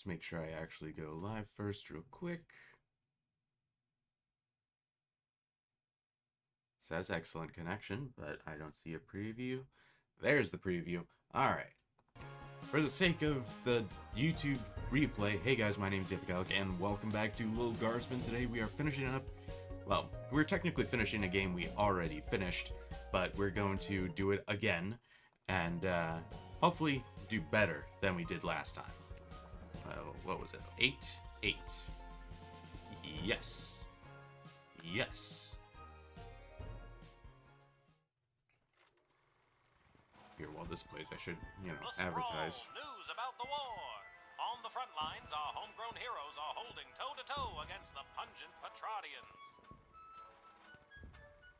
Let's make sure I actually go live first real quick. It says excellent connection, but I don't see a preview. There's the preview. Alright. For the sake of the YouTube replay, hey guys, my name is TheEpicAlec, and welcome back to Lil Guardsman. Today we are finishing up, well, we're technically finishing a game we already finished, but we're going to do it again, and hopefully do better than we did last time. What was it? 8? Yes. Yes. Here, while this plays, I should, advertise. News about the war. On the front lines, our homegrown heroes are holding toe-to-toe against the pungent Petradians.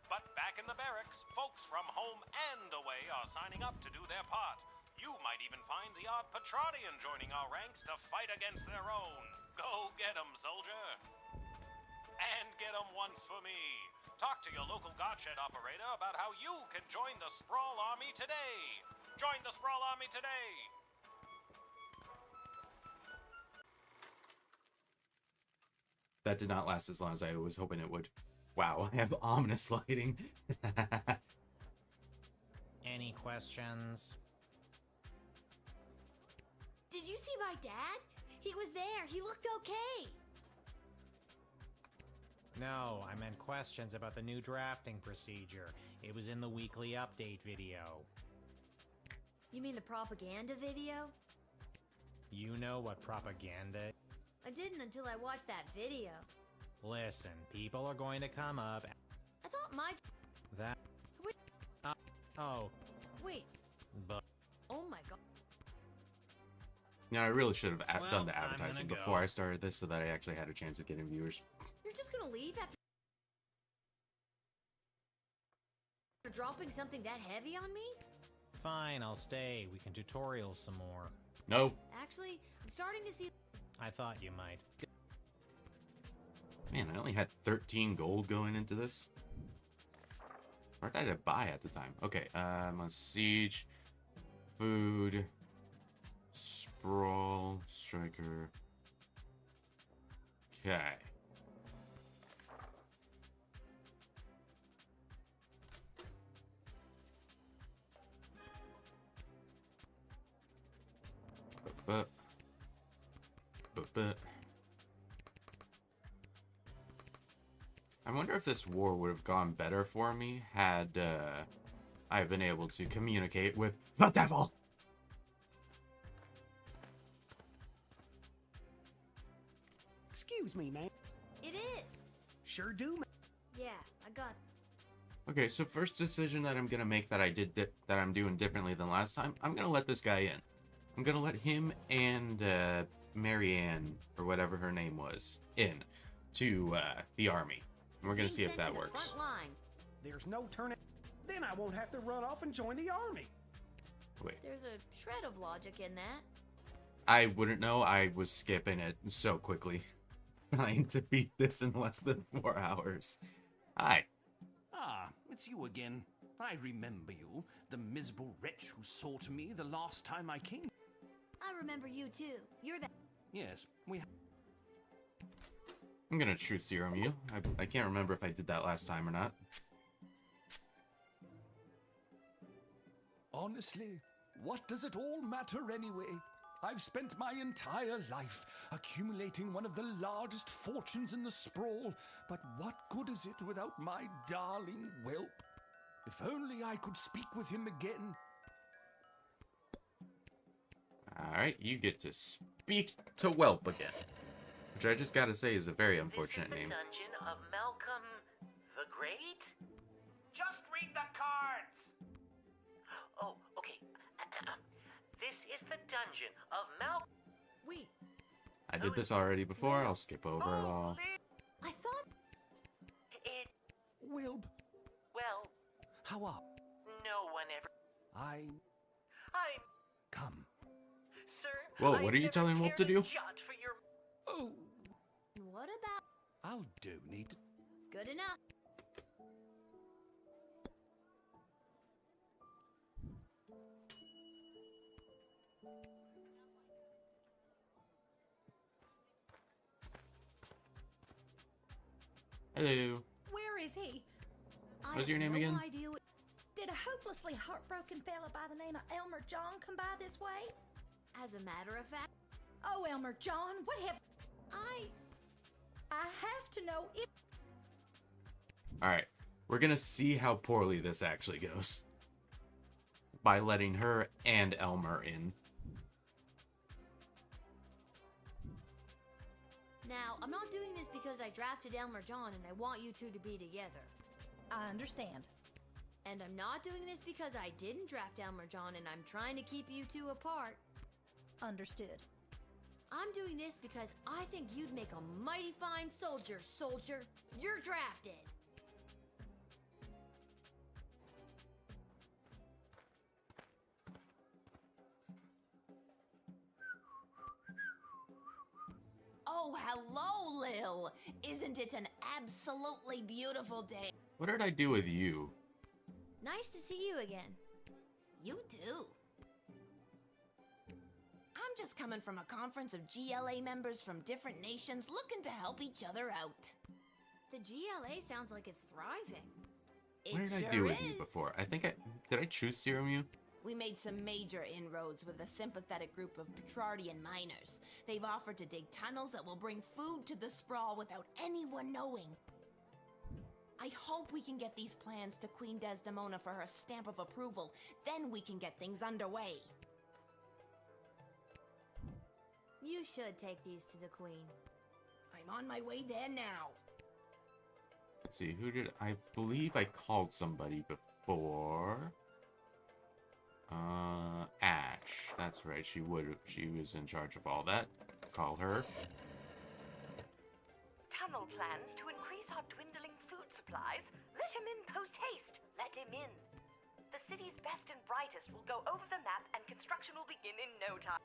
But back in the barracks, folks from home and away are signing up to do their part. You might even find the odd Petradian joining our ranks to fight against their own. Go get 'em, soldier. And get 'em once for me. Talk to your local Godshed operator about how you can join the Sprawl Army today. Join the Sprawl Army today. That did not last as long as I was hoping it would. Wow, I have ominous lighting. Any questions? Did you see my dad? He was there. He looked okay. No, I meant questions about the new drafting procedure. It was in the weekly update video. You mean the propaganda video? You know what propaganda? I didn't until I watched that video. Listen, people are going to come up. I thought my... That... Wait. Oh. Wait. But... Oh my god. Now, I really should have Well, done the I'm advertising gonna before go. I started this so that I actually had a chance of getting viewers. You're just gonna leave after dropping something that heavy on me? Fine, I'll stay. We can tutorial some more. No. Actually, I'm starting to see... I thought you might. Man, I only had 13 gold going into this. What did I buy at the time? Okay, let's siege, food, sprawl, striker. Okay. But. I wonder if this war would have gone better for me had I been able to communicate with the devil. Excuse me, man. It is. Sure do, man. Yeah, I got... Okay, so first decision that I'm gonna make that that I'm doing differently than last time. I'm gonna let this guy in. I'm gonna let him and Marianne, or whatever her name was, in to the army. And we're gonna see if that works. Front line. There's no turning. Then I won't have to run off and join the army. Wait, There's a shred of logic in that. I wouldn't know. I was skipping it so quickly, trying to beat this in less than 4 hours. Hi. Ah, it's you again. I remember you, the miserable wretch who sought me the last time I came. I remember you too. You're the... Yes, we... I'm gonna truth serum you. I can't remember if I did that last time or not. Honestly, what does it all matter anyway? I've spent my entire life accumulating one of the largest fortunes in the sprawl, but what good is it without my darling whelp? If only I could speak with him again. Alright, you get to speak to Whelp again. Which I just gotta say is a very unfortunate name. This is the dungeon of Malcolm the Great? Just read the cards! Oh, okay. This is the dungeon of Malcolm... Wait, I did this already before, I'll skip over it all. I thought... It... Whelp, Well, how are... no one ever... I'm... Come. Sir... Whoa, I've what are you never telling Whelp to cared a do? jot for your... Oh, What about... I'll donate. Good enough. Hello. Where is he? I What's your have name no again? idea what... Did a hopelessly heartbroken fella by the name of Elmer John come by this way? As a matter of fact, Oh, Elmer John, what have... I have to know if... Alright, we're gonna see how poorly this actually goes. By letting her and Elmer in. Now, I'm not doing this because I drafted Elmer John and I want you two to be together. I understand. And I'm not doing this because I didn't draft Elmer John and I'm trying to keep you two apart. Understood. I'm doing this because I think you'd make a mighty fine soldier, soldier. You're drafted. Oh, hello, Lil. Isn't it an absolutely beautiful day? What did I do with you? Nice to see you again. You do. I'm just coming from a conference of GLA members from different nations looking to help each other out. The GLA sounds like it's thriving. What did I do with you before? Did I choose Serum you? We made some major inroads with a sympathetic group of Petrardian miners. They've offered to dig tunnels that will bring food to the sprawl without anyone knowing. I hope we can get these plans to Queen Desdemona for her stamp of approval. Then we can get things underway. You should take these to the Queen. I'm on my way there now. Let's see, I believe I called somebody before. Ash. That's right, she was in charge of all that. Call her. Tunnel plans to increase our dwindling food supplies? Let him in post haste. Let him in. The city's best and brightest will go over the map and construction will begin in no time.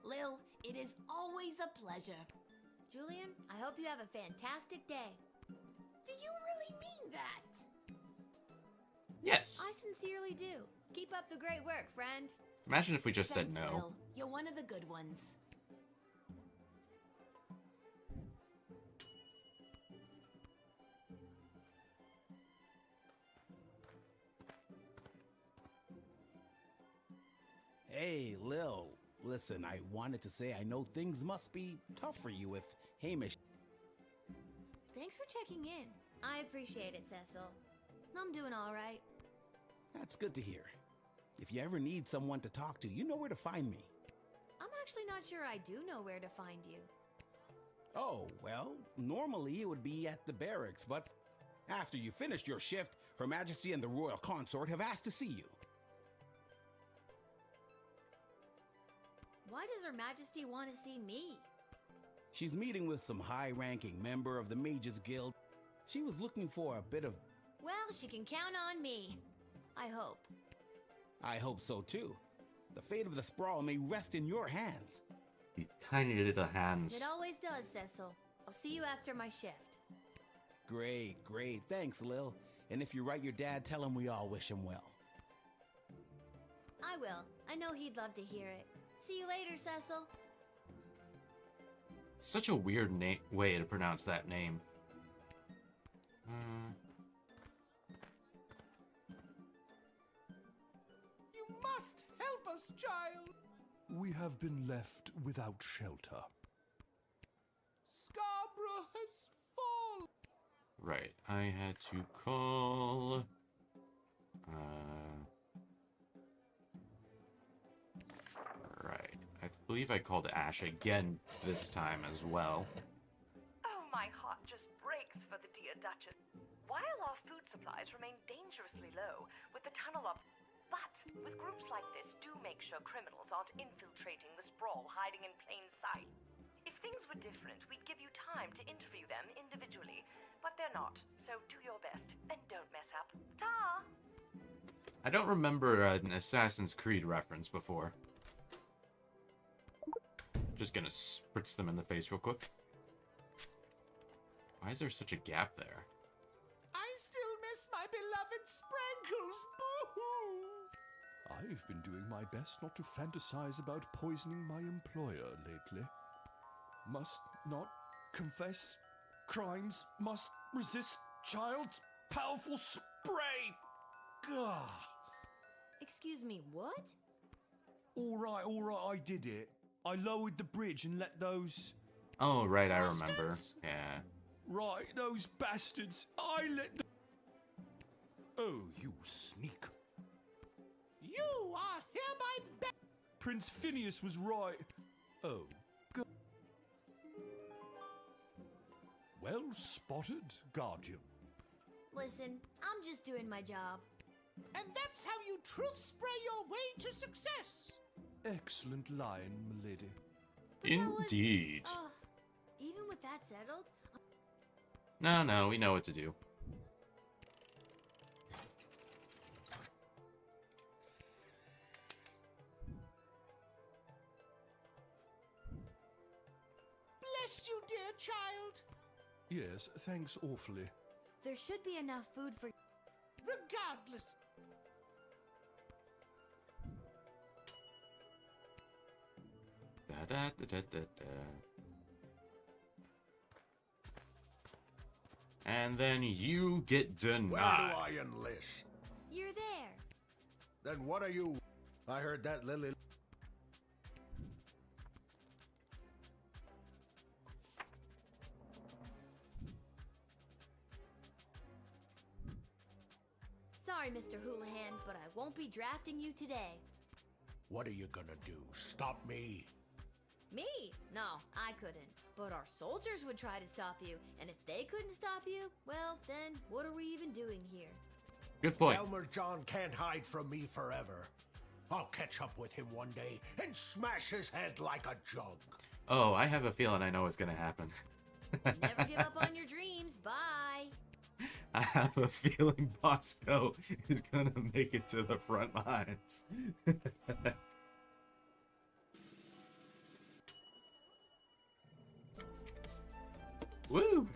Lil, it is always a pleasure. Julian, I hope you have a fantastic day. Do you really mean that? Yes. I sincerely do. Keep up the great work, friend. Imagine if we just Thanks, said no. Lil. You're one of the good ones. Hey, Lil. Listen, I wanted to say I know things must be tough for you with Hamish. Thanks for checking in. I appreciate it, Cecil. I'm doing all right. That's good to hear. If you ever need someone to talk to, you know where to find me. I'm actually not sure I do know where to find you. Oh, well, normally it would be at the barracks, but after you finished your shift, Her Majesty and the Royal Consort have asked to see you. Why does Her Majesty want to see me? She's meeting with some high-ranking member of the Mages Guild. She was looking for a bit of... Well, she can count on me. I hope. I hope so too. The fate of the sprawl may rest in your hands. These tiny little hands. It always does, Cecil. I'll see you after my shift. Great, great. Thanks, Lil. And if you write your dad, tell him we all wish him well. I will. I know he'd love to hear it. See you later, Cecil. Such a weird way to pronounce that name. You must help us, child. We have been left without shelter. Scarborough has fallen. Right, I had to call... Right, I believe I called Ash again this time as well. Oh, my heart just breaks for the dear Duchess. While our food supplies remain dangerously low with the tunnel up, but with groups like this, do make sure criminals aren't infiltrating the sprawl hiding in plain sight. If things were different, we'd give you time to interview them individually, but they're not, so do your best and don't mess up. Ta! I don't remember an Assassin's Creed reference before. Just gonna spritz them in the face real quick. Why is there such a gap there? I still miss my beloved Sprankles. Boo-hoo! I've been doing my best not to fantasize about poisoning my employer lately. Must not confess crimes, must resist child's powerful spray. Gah! Excuse me, what? All right, I did it. I lowered the bridge and let those... Oh, right, I remember. Yeah. Right, those bastards. I let them... Oh, you sneak. You are hereby Prince Phineas was right. Oh, God. Well spotted, Guardian. Listen, I'm just doing my job. And that's how you truth spray your way to success. Excellent line, milady. But that was- Indeed. Even with that settled, No, we know what to do. Bless you, dear child. Yes, thanks awfully. there should be enough food for... Regardless. And then you get denied. Where do I enlist? You're there. Then what are you? I heard that Lily... Sorry, Mr. Houlihan, but I won't be drafting you today. What are you gonna do? Stop me? Me? No, I couldn't. But our soldiers would try to stop you, and if they couldn't stop you, well, then what are we even doing here? Good point. Elmer John can't hide from me forever. I'll catch up with him one day and smash his head like a jug. Oh, I have a feeling I know what's gonna happen. Never give up on your dreams. Bye. I have a feeling Bosco is gonna make it to the front lines. Woo!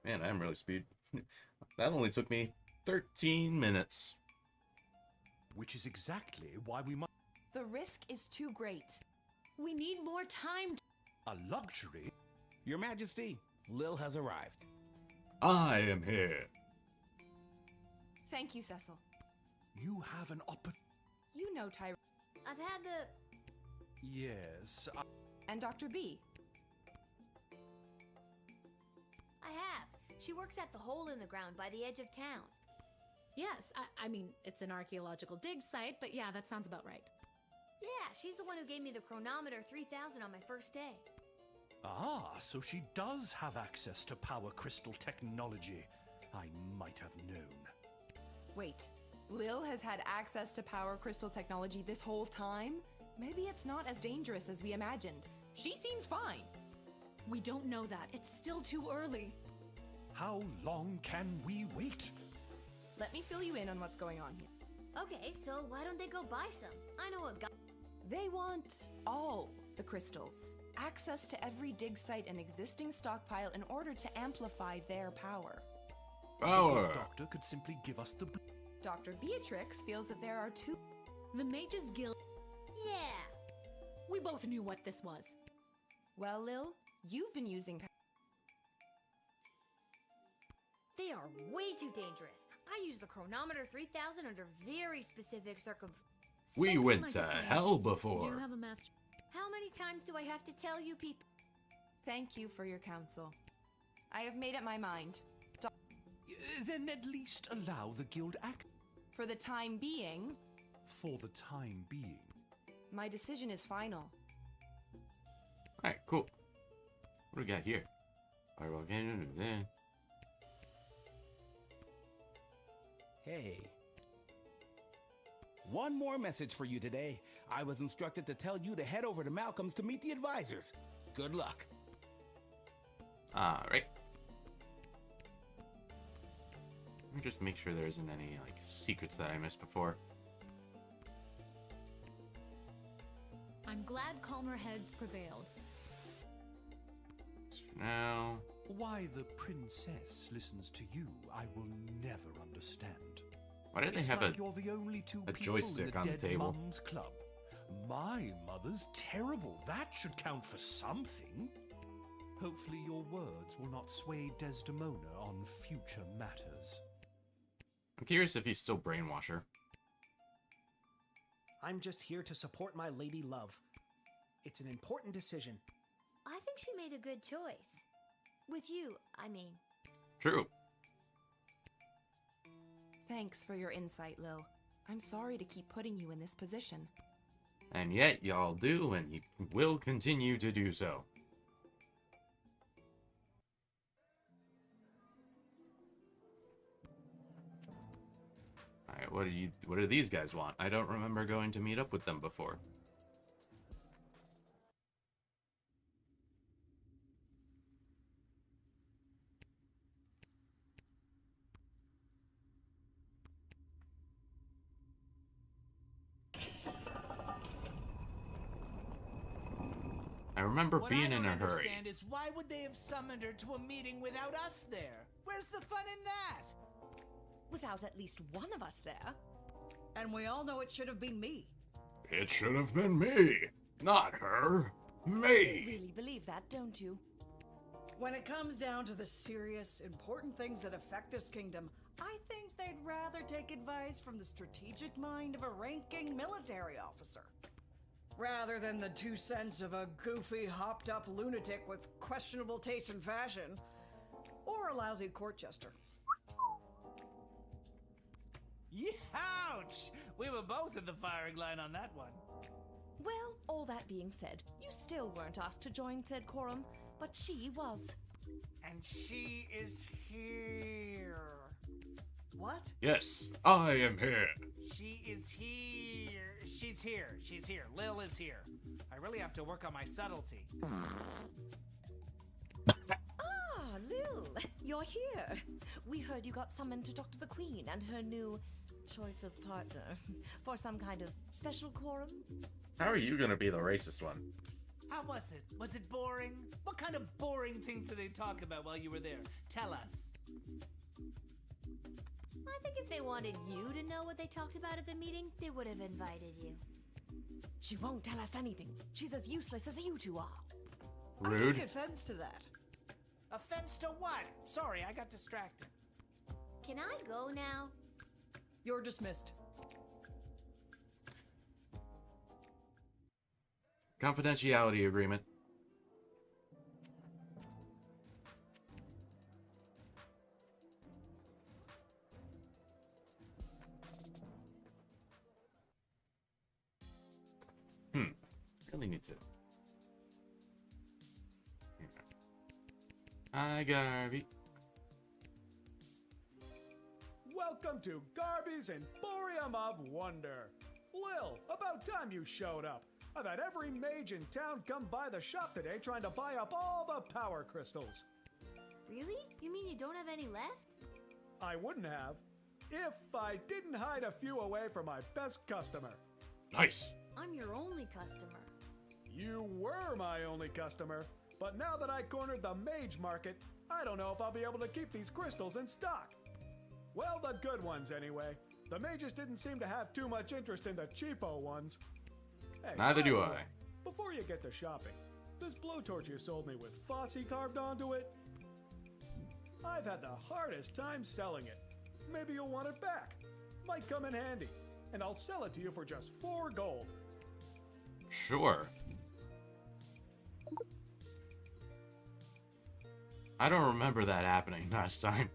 Man, I'm really speed. That only took me 13 minutes. Which is exactly why we must... The risk is too great. We need more time. A luxury? Your Majesty, Lil has arrived. I am here. Thank you, Cecil. You have an You know Tyra I've had the... Yes, and Dr. B. I have. She works at the hole in the ground by the edge of town. Yes, I mean, it's an archaeological dig site, but yeah, that sounds about right. Yeah, she's the one who gave me the chronometer 3000 on my first day. Ah, so she does have access to power crystal technology. I might have known. Wait, Lil has had access to power crystal technology this whole time? Maybe it's not as dangerous as we imagined. She seems fine. We don't know that. It's still too early. How long can we wait? Let me fill you in on what's going on here. Okay, so why don't they go buy some? I know a guy... They want all the crystals. Access to every dig site and existing stockpile in order to amplify their power. Power. The doctor could simply give us the... Dr. Beatrix feels that there are two... The Mages Guild. Yeah. We both knew what this was. Well, Lil, you've been using... They are way too dangerous. I use the chronometer 3000 under very specific circumstances. We Spoken went like to a scientist. hell Do before. you have a master? How many times do I have to tell you people? Thank you for your counsel. I have made up my mind. Then at least allow the guild act... For the time being, For the time being. my decision is final. Alright, cool. What do we got here? Firewall cannon, there. Hey. One more message for you today. I was instructed to tell you to head over to Malcolm's to meet the advisors. Good luck. Alright. Let me just make sure there isn't any, like, secrets that I missed before. I'm glad calmer heads prevailed. So for now... Why the princess listens to you, I will never understand. Why did they It's have like you're the only two a people joystick in the on the Dead table? Mums Club. My mother's terrible. That should count for something. Hopefully your words will not sway Desdemona on future matters. I'm curious if he's still Brainwasher. I'm just here to support my lady love. It's an important decision. I think she made a good choice. With you, I mean. True. Thanks for your insight, Lil. I'm sorry to keep putting you in this position. And yet, y'all do, and you will continue to do so. Alright, what do these guys want? I don't remember going to meet up with them before. I remember being in a hurry. What I don't understand is why would they have summoned her to a meeting without us there? Where's the fun in that? Without at least one of us there. And we all know it should have been me. It should have been me, not her. You Me! really believe that, don't you? When it comes down to the serious, important things that affect this kingdom, I think they'd rather take advice from the strategic mind of a ranking military officer. Rather than the 2 cents of a goofy, hopped-up lunatic with questionable taste in fashion. Or a lousy court jester. Ouch! We were both in the firing line on that one. Well, all that being said, you still weren't asked to join said quorum, but she was. And she is here. What? Yes, I am here. She is here. She's here. She's here. Lil is here. I really have to work on my subtlety. Ah, Lil, you're here. We heard you got summoned to talk to the Queen and her new choice of partner for some kind of special quorum. How are you gonna be the racist one? How was it? Was it boring? What kind of boring things did they talk about while you were there? Tell us. I think if they wanted you to know what they talked about at the meeting, they would have invited you. She won't tell us anything. She's as useless as you two are. Rude. I take offense to that. Offense to what? Sorry, I got distracted. Can I go now? You're dismissed. Confidentiality agreement. Really need to. Hi, Garvey. Welcome to Garby's Emporium of Wonder. Lil, about time you showed up. I've had every mage in town come by the shop today trying to buy up all the power crystals. Really? You mean you don't have any left? I wouldn't have if I didn't hide a few away for my best customer. Nice. I'm your only customer. You were my only customer, but now that I cornered the mage market, I don't know if I'll be able to keep these crystals in stock. Well, the good ones anyway. The mages didn't seem to have too much interest in the cheapo ones. Hey, Neither by do the I. way, before you get to shopping, this blowtorch you sold me with Fosse carved onto it, I've had the hardest time selling it. Maybe you'll want it back. Might come in handy, and I'll sell it to you for just 4 gold. Sure. I don't remember that happening last time.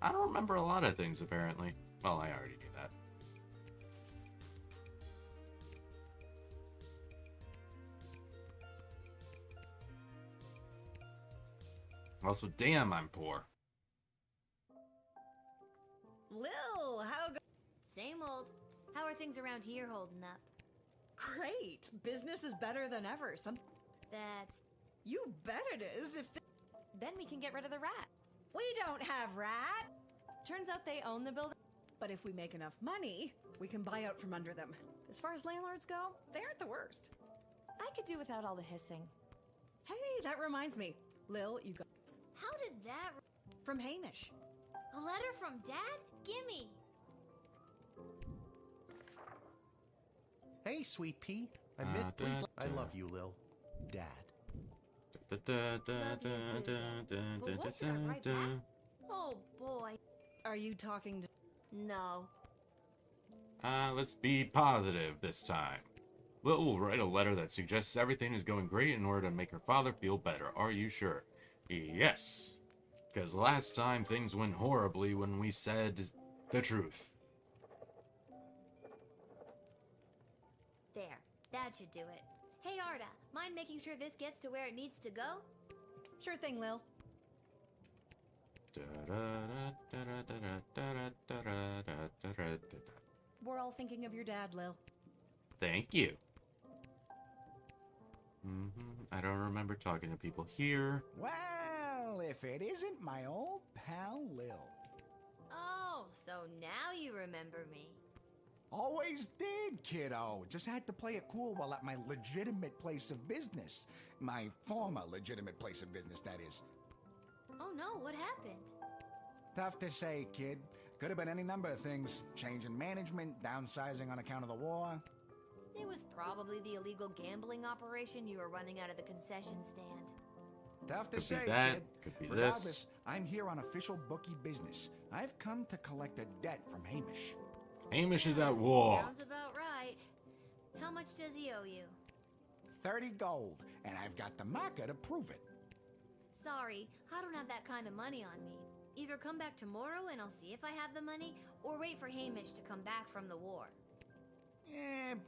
I don't remember a lot of things, apparently. Well, I already knew that. Also, damn, I'm poor. Lil, how go- Same old. How are things around here holding up? Great. Business is better than ever. That's... You bet it is. Then we can get rid of the rat. We don't have rat. Turns out they own the building. But if we make enough money, we can buy out from under them. As far as landlords go, they aren't the worst. I could do without all the hissing. Hey, that reminds me. Lil, you got... How did that... From Hamish. A letter from Dad? Gimme! Hey, sweet pea. I love you, Lil. Dad. But what's gonna write back? Oh boy. Are you talking to... No. Let's be positive this time. Lil will write a letter that suggests everything is going great in order to make her father feel better. Are you sure? Yes. Because last time things went horribly when we said the truth. There. That should do it. Hey, Arda, mind making sure this gets to where it needs to go? Sure thing, Lil. We're all thinking of your dad, Lil. Thank you. I don't remember talking to people here. Well, if it isn't my old pal Lil. Oh, so now you remember me. Always did, kiddo. Just had to play it cool while at my legitimate place of business. My former legitimate place of business, that is. Oh no, what happened? Tough to say, kid. Could have been any number of things. Change in management, downsizing on account of the war. It was probably the illegal gambling operation you were running out of the concession stand. Tough to Could say, be that. kid. Could be Regardless, this. I'm here on official bookie business. I've come to collect a debt from Hamish. Hamish is at war. Sounds about right. How much does he owe you? 30 gold, and I've got the marker to prove it. Sorry, I don't have that kind of money on me. Either come back tomorrow and I'll see if I have the money, or wait for Hamish to come back from the war.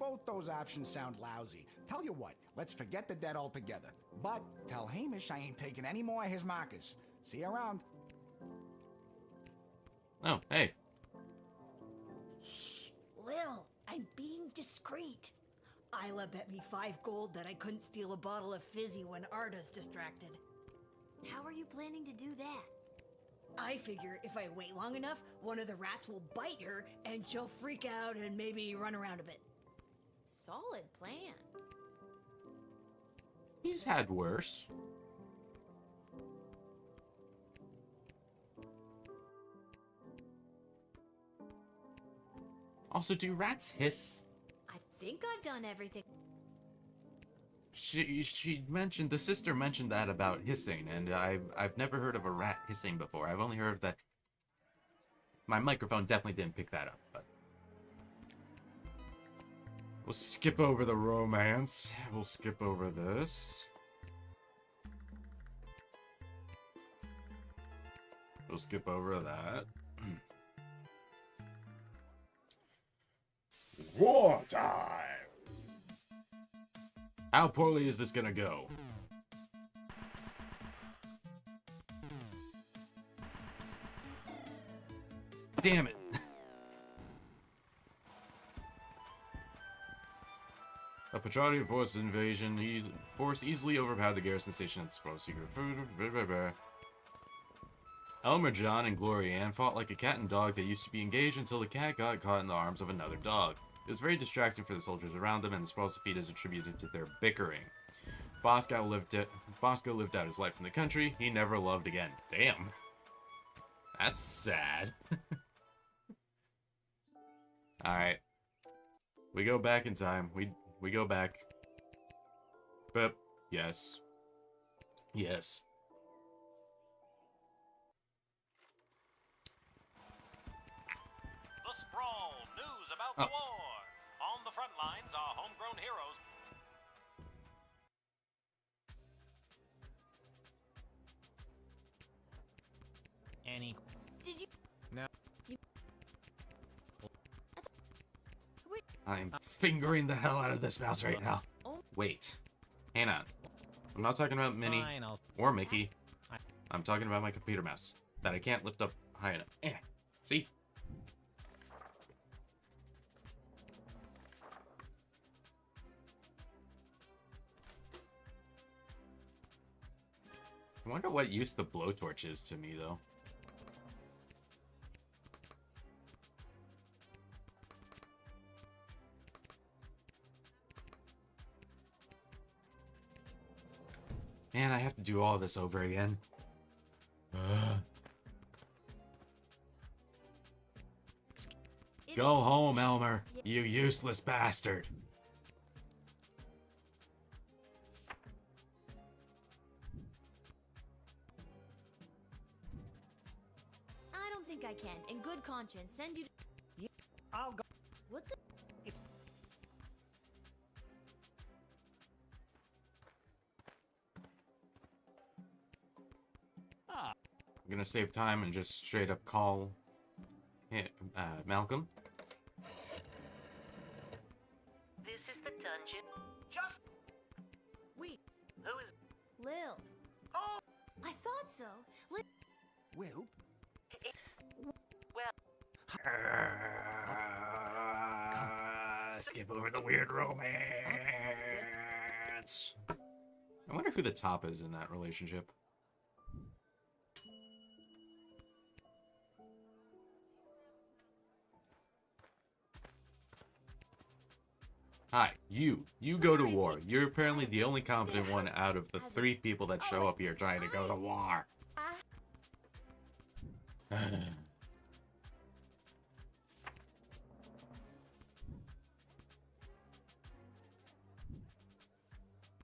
Both those options sound lousy. Tell you what, let's forget the debt altogether. But tell Hamish I ain't taking any more of his markers. See you around. Oh, hey. Lil, I'm being discreet. Isla bet me 5 gold that I couldn't steal a bottle of fizzy when Arda's distracted. How are you planning to do that? I figure if I wait long enough, one of the rats will bite her and she'll freak out and maybe run around a bit. Solid plan. He's had worse. Also, do rats hiss? I think I've done everything. She mentioned, the sister mentioned that about hissing, and I've never heard of a rat hissing before. I've only heard that. My microphone definitely didn't pick that up, but we'll skip over the romance. We'll skip over this. We'll skip over that. War time! How poorly is this gonna go? Damn it! A Petrarchy force invasion. Force easily overpowered the garrison station at the Sproul Secret. Elmer John and Gloria Ann fought like a cat and dog that used to be engaged until the cat got caught in the arms of another dog. It was very distracting for the soldiers around them, and the Sproul's defeat is attributed to their bickering. Bosco lived out his life in the country. He never loved again. Damn. That's sad. Alright. We go back in time. We go back. But, yes. Yes. The Sprawl, news about the war. On the front lines are homegrown heroes. Any... Did you... No. I'm fingering the hell out of this mouse right now. Wait. Hang on. I'm not talking about Minnie Fine, or Mickey. I'm talking about my computer mouse that I can't lift up high enough. See? I wonder what use the blowtorch is to me, though. Man, I have to do all this over again. Go home, Elmer, you useless bastard. I don't think I can, in good conscience, send you to... Yeah, I'll go. What's it? It's... I'm gonna save time and just straight up call Malcolm. This is the dungeon. Just Wait, Who is... Lil. Oh! I thought so. Will? Well... Skip over the weird romance. I wonder who the top is in that relationship. Hi, you go to war. You're apparently the only competent one out of the 3 people that show up here trying to go to war.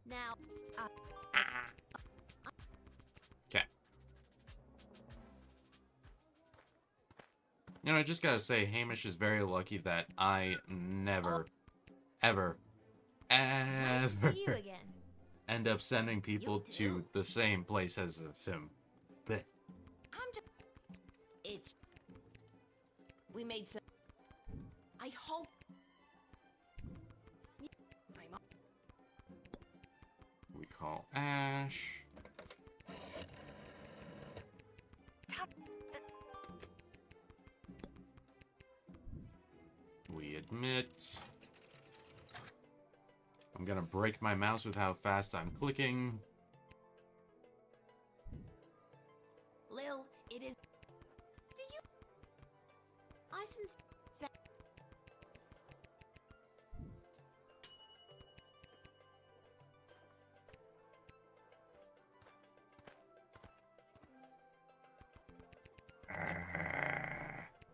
Now, Okay. You know, I just gotta say, Hamish is very lucky that I never, ever, nice to see you again. end up sending people to the same place as him. But I'm just... It's... We made some... I hope... I'm... we call Ash. We admit. I'm gonna break my mouse with how fast I'm clicking. Lil, it is... Do you... I since...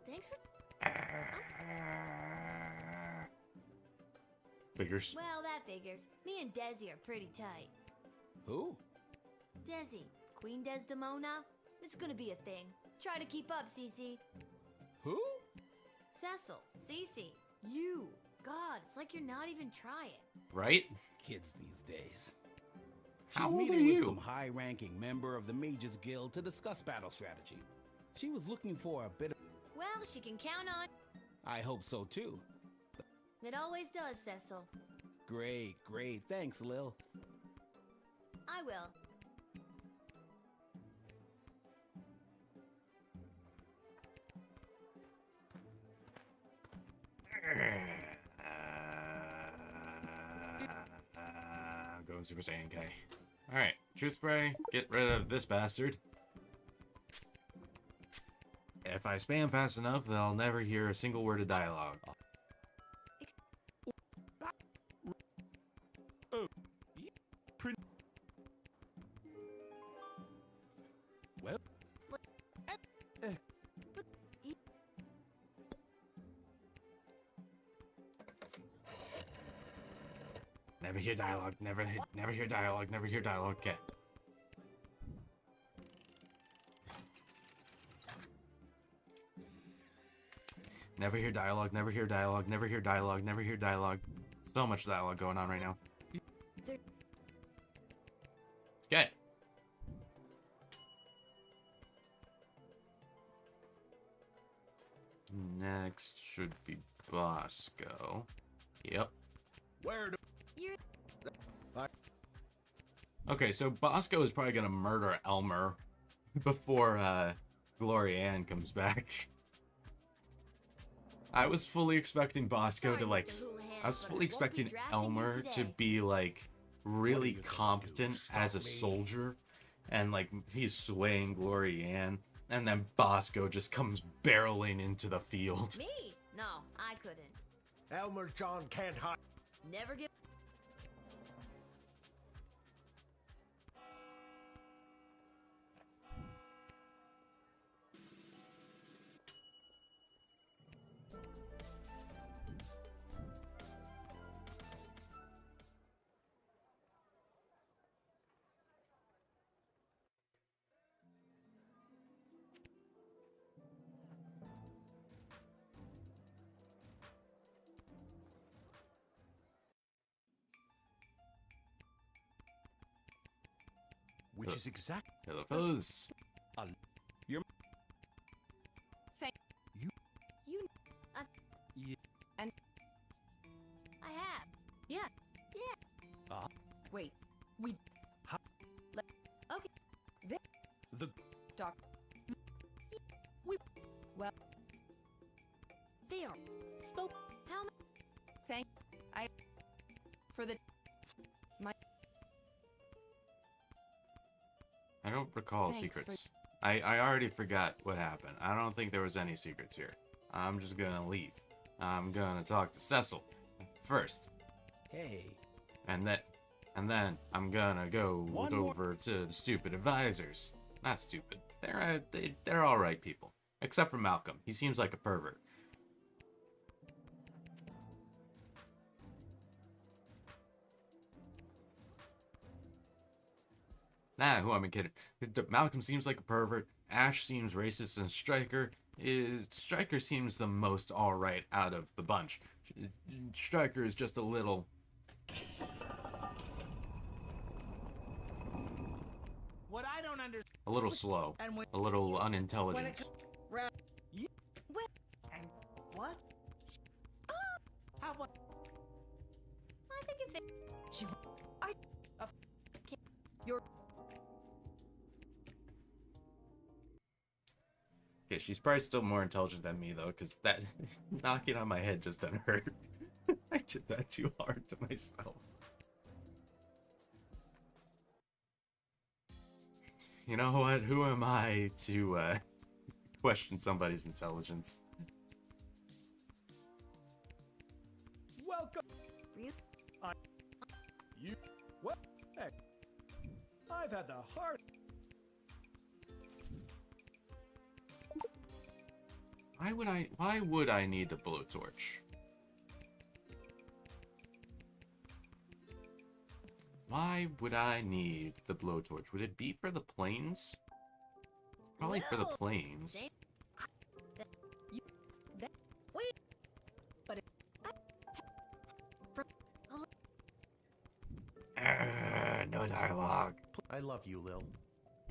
Thanks for... Figures. Well, that figures. Me and Desi are pretty tight. Who? Desi, Queen Desdemona. It's gonna be a thing. Try to keep up, Cece. Who? Cecil, Cece, you. God, it's like you're not even trying. Right? Kids these days. How She's old are meeting you? with some high-ranking member of the Mages Guild to discuss battle strategy. She was looking for a bit of... Well, she can count on... I hope so too. It always does, Cecil. Great, great. Thanks, Lil. I will. Go Super Saiyan K. Alright, Truth Spray, get rid of this bastard. If I spam fast enough, they'll never hear a single word of dialogue. Well... Never hear dialogue, never hear dialogue, never hear dialogue. Okay. Never hear dialogue, never hear dialogue, never hear dialogue, never hear dialogue. So much dialogue going on right now. Okay. Next should be Bosco. Yep. Where do... Okay, so Bosco is probably gonna murder Elmer before Gloria Ann comes back. I was fully expecting Bosco to like... I was fully expecting Elmer to be like really competent as a soldier and like he's swaying Glory Ann, and then Bosco just comes barreling into the field. Me? No, I couldn't. Elmer John can't hide. Never give. Which is exact. Hello, fellas. You're. Thank you. You. And I have. Yeah. Yeah. Wait. We. Okay. The. Doc. We. Well. They are. Spoke. How much? Thank. I. For the. My. I don't recall Thanks secrets. I already forgot what happened. I don't think there was any secrets here. I'm just gonna leave. I'm gonna talk to Cecil first. Hey. And then I'm gonna go over to the stupid advisors. Not stupid. They're all right people, except for Malcolm. He seems like a pervert. Nah, who am I kidding? Malcolm seems like a pervert. Ash seems racist, and Stryker seems the most alright out of the bunch. Stryker is just a little. What I don't understand. A little slow. A little unintelligent. What? How about? I think if they. You're. Okay, she's probably still more intelligent than me though, because that knocking on my head just didn't hurt. I did that too hard to myself. You know what? Who am I to question somebody's intelligence? Welcome. You. What? Hey. I've had the hard. Why would I need the blowtorch? Why would I need the blowtorch? Would it be for the planes? Probably for the planes. Wait. But. No dialogue. I love you, Lil.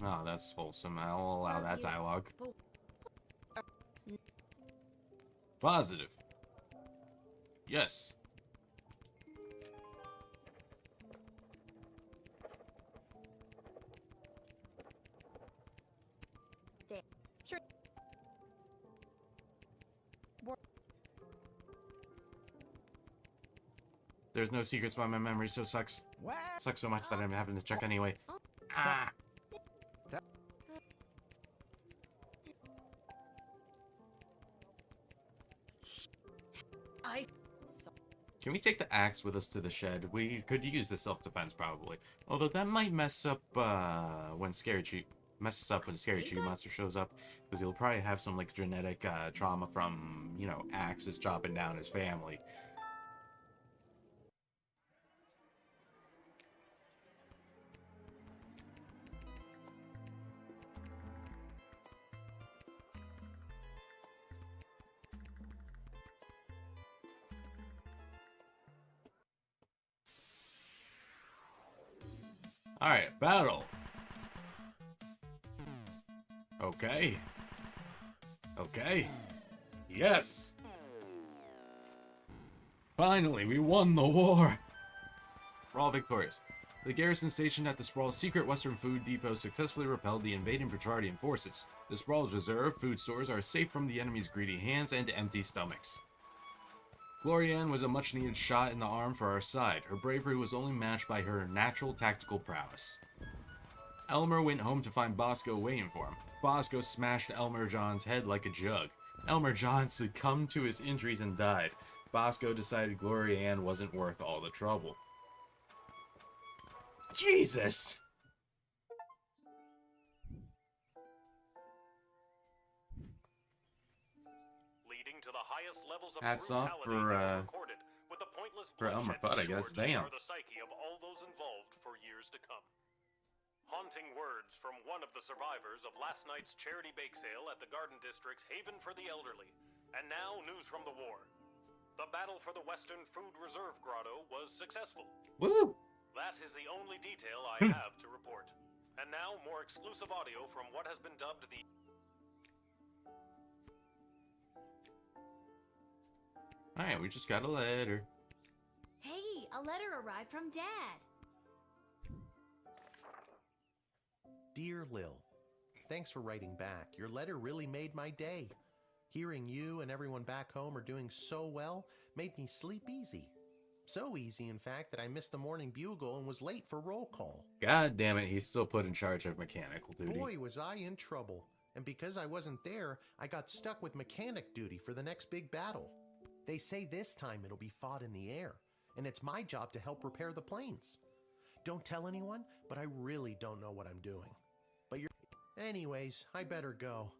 Oh, that's wholesome. I'll allow that dialogue. Positive. Yes. There. Sure. There's no secrets by my memory, so sucks. What? Sucks so much that I'm having to check anyway. Ah! Can we take the axe with us to the shed? We could use the self-defense probably. Although that might mess up when Scary Tree Monster shows up, because he'll probably have some like genetic trauma from, you know, axes chopping down his family. Alright, battle. Okay. Okay. Yes! Finally, we won the war! We're all victorious. The garrison stationed at the Sprawl's secret Western Food Depot successfully repelled the invading Petrardian forces. The Sprawl's reserve food stores are safe from the enemy's greedy hands and empty stomachs. Glorianne was a much-needed shot in the arm for our side. Her bravery was only matched by her natural tactical prowess. Elmer went home to find Bosco waiting for him. Bosco smashed Elmer John's head like a jug. Elmer John succumbed to his injuries and died. Bosco decided Gloria Ann wasn't worth all the trouble. Jesus! Leading to the highest levels of Hats off brutality for, ever recorded, with the pointless for Elmer bloodshed Fudd, I guess. sure to Damn. scar the psyche of all those involved for years to come. Haunting words from one of the survivors of last night's charity bake sale at the Garden District's Haven for the Elderly. And now, news from the war. The battle for the Western Food Reserve Grotto was successful. Woo! That is the only detail I have to report. And now, more exclusive audio from what has been dubbed the... Alright, we just got a letter. Hey, a letter arrived from Dad. Dear Lil, thanks for writing back. Your letter really made my day. Hearing you and everyone back home are doing so well made me sleep easy. So easy, in fact, that I missed the morning bugle and was late for roll call. God damn it, he's still put in charge of mechanical duty. Boy, was I in trouble. And because I wasn't there, I got stuck with mechanic duty for the next big battle. They say this time it'll be fought in the air, and it's my job to help repair the planes. Don't tell anyone, but I really don't know what I'm doing. But you're... Anyways, I better go.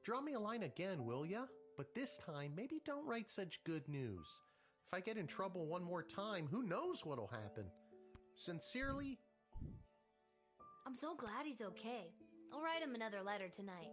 Draw me a line again, will ya? But this time, maybe don't write such good news. If I get in trouble one more time, who knows what'll happen? Sincerely... I'm so glad he's okay. I'll write him another letter tonight.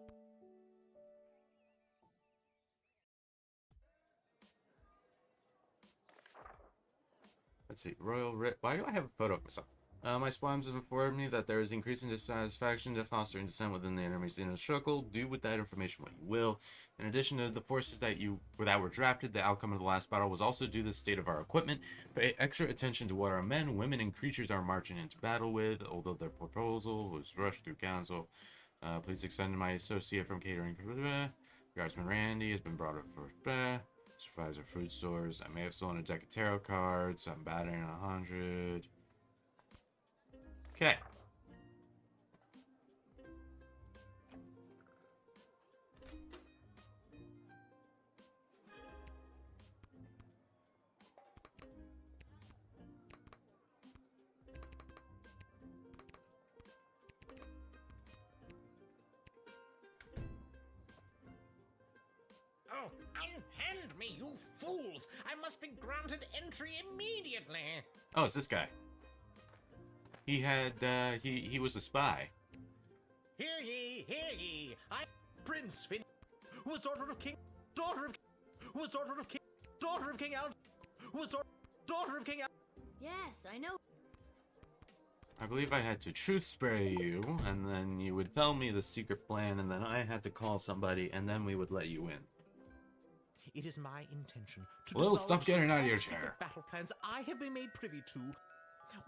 Let's see, Royal Writ. Why do I have a photo of myself? My spies have informed me that there is increasing dissatisfaction to fostering dissent within the enemy's inner circle. Do with that information what you will. In addition to the forces that were drafted, the outcome of the last battle was also due to the state of our equipment. Pay extra attention to what our men, women, and creatures are marching into battle with. Although their proposal was rushed through council, please extend my associate from catering. Guardsman Randy has been brought up for supervisor fruit stores. I may have stolen a deck of tarot cards. I'm battering 100. Okay. Oh, unhand me, you fools! I must be granted entry immediately! Oh, it's this guy. He had, he was a spy. Hear ye! I Prince Fin, who was daughter of King Yes, I know. I believe I had to truth spray you, and then you would tell me the secret plan, and then I had to call somebody, and then we would let you in. It is my intention to Lil, stop divulge getting the out of your top secret chair. battle plans I have been made privy to.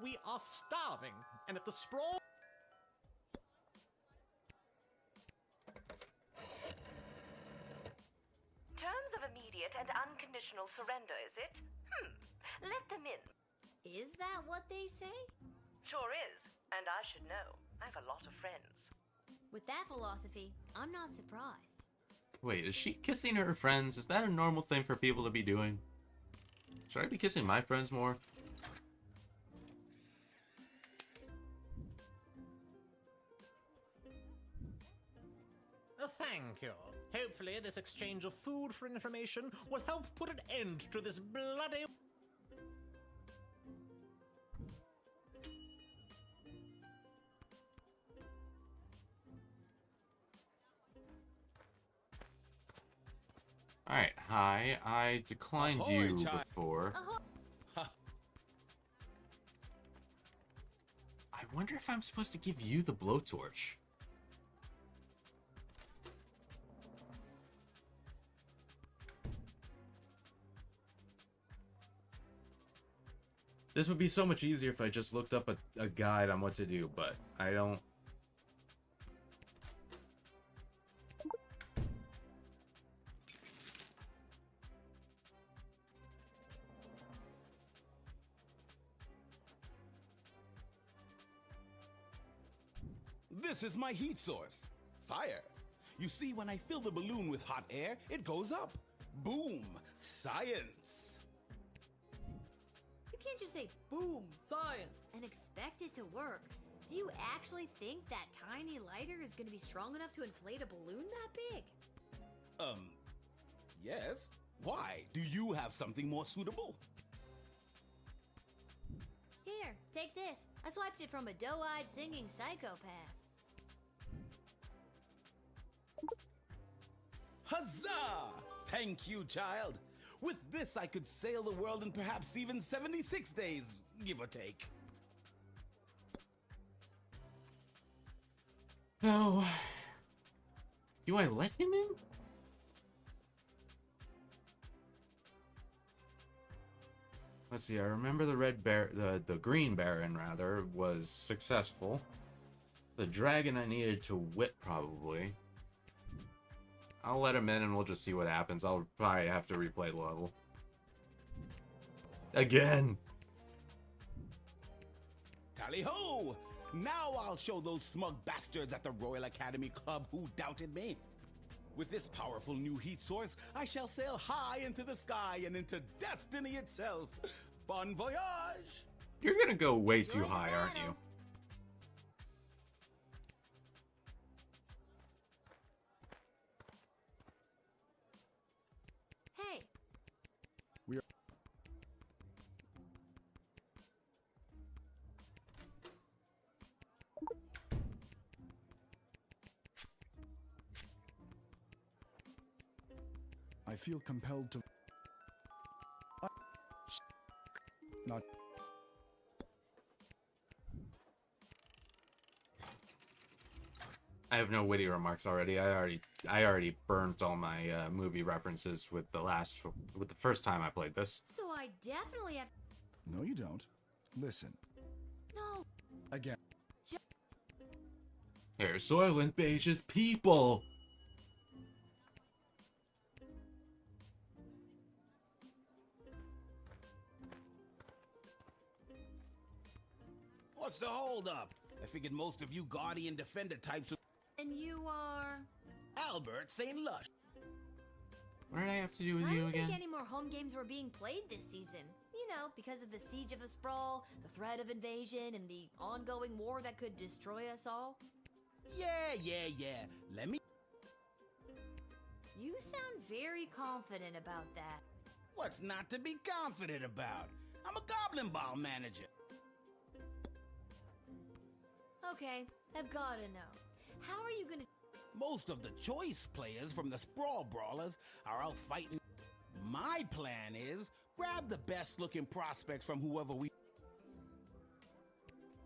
We are starving, and if the sprawl... Terms of immediate and unconditional surrender, is it? Let them in. Is that what they say? Sure is, and I should know. I've a lot of friends. With that philosophy, I'm not surprised. Wait, is she kissing her friends? Is that a normal thing for people to be doing? Should I be kissing my friends more? Thank you. Hopefully this exchange of food for information will help put an end to this bloody... Alright, hi. I declined Ahoy, you child. before. I wonder if I'm supposed to give you the blowtorch. This would be so much easier if I just looked up a guide on what to do, but I don't. This is my heat source. Fire. You see, when I fill the balloon with hot air, it goes up. Boom. Science. You can't just say, boom, science, and expect it to work. Do you actually think that tiny lighter is going to be strong enough to inflate a balloon that big? Yes. Why? Do you have something more suitable? Here, take this. I swiped it from a doe-eyed singing psychopath. Huzzah! Thank you, child. With this, I could sail the world in perhaps even 76 days, give or take. So, do I let him in? Let's see, I remember the the Green Baron, rather, was successful. The dragon I needed to whip, probably. I'll let him in and we'll just see what happens. I'll probably have to replay the level. Again! Tally-ho! Now I'll show those smug bastards at the Royal Academy Club who doubted me. With this powerful new heat source, I shall sail high into the sky and into destiny itself. Bon voyage! You're gonna go way too high, aren't you? Hey! I feel compelled to... Not... I have no witty remarks already. I already burnt all my movie references with the first time I played this. So I definitely have... No, you don't. Listen. No. Again. They're Soylent Beige's people! What's the holdup? I figured most of you Guardian Defender types would... And you are... Albert St. Lush. What did I have to do with I you didn't again? think any more home games were being played this season. You know, because of the Siege of the Sprawl, the threat of invasion, and the ongoing war that could destroy us all. Yeah. Let me... You sound very confident about that. What's not to be confident about? I'm a Goblin Ball manager. Okay, I've gotta know. How are you gonna... Most of the choice players from the Sprawl Brawlers are out fighting. My plan is, grab the best looking prospects from whoever we...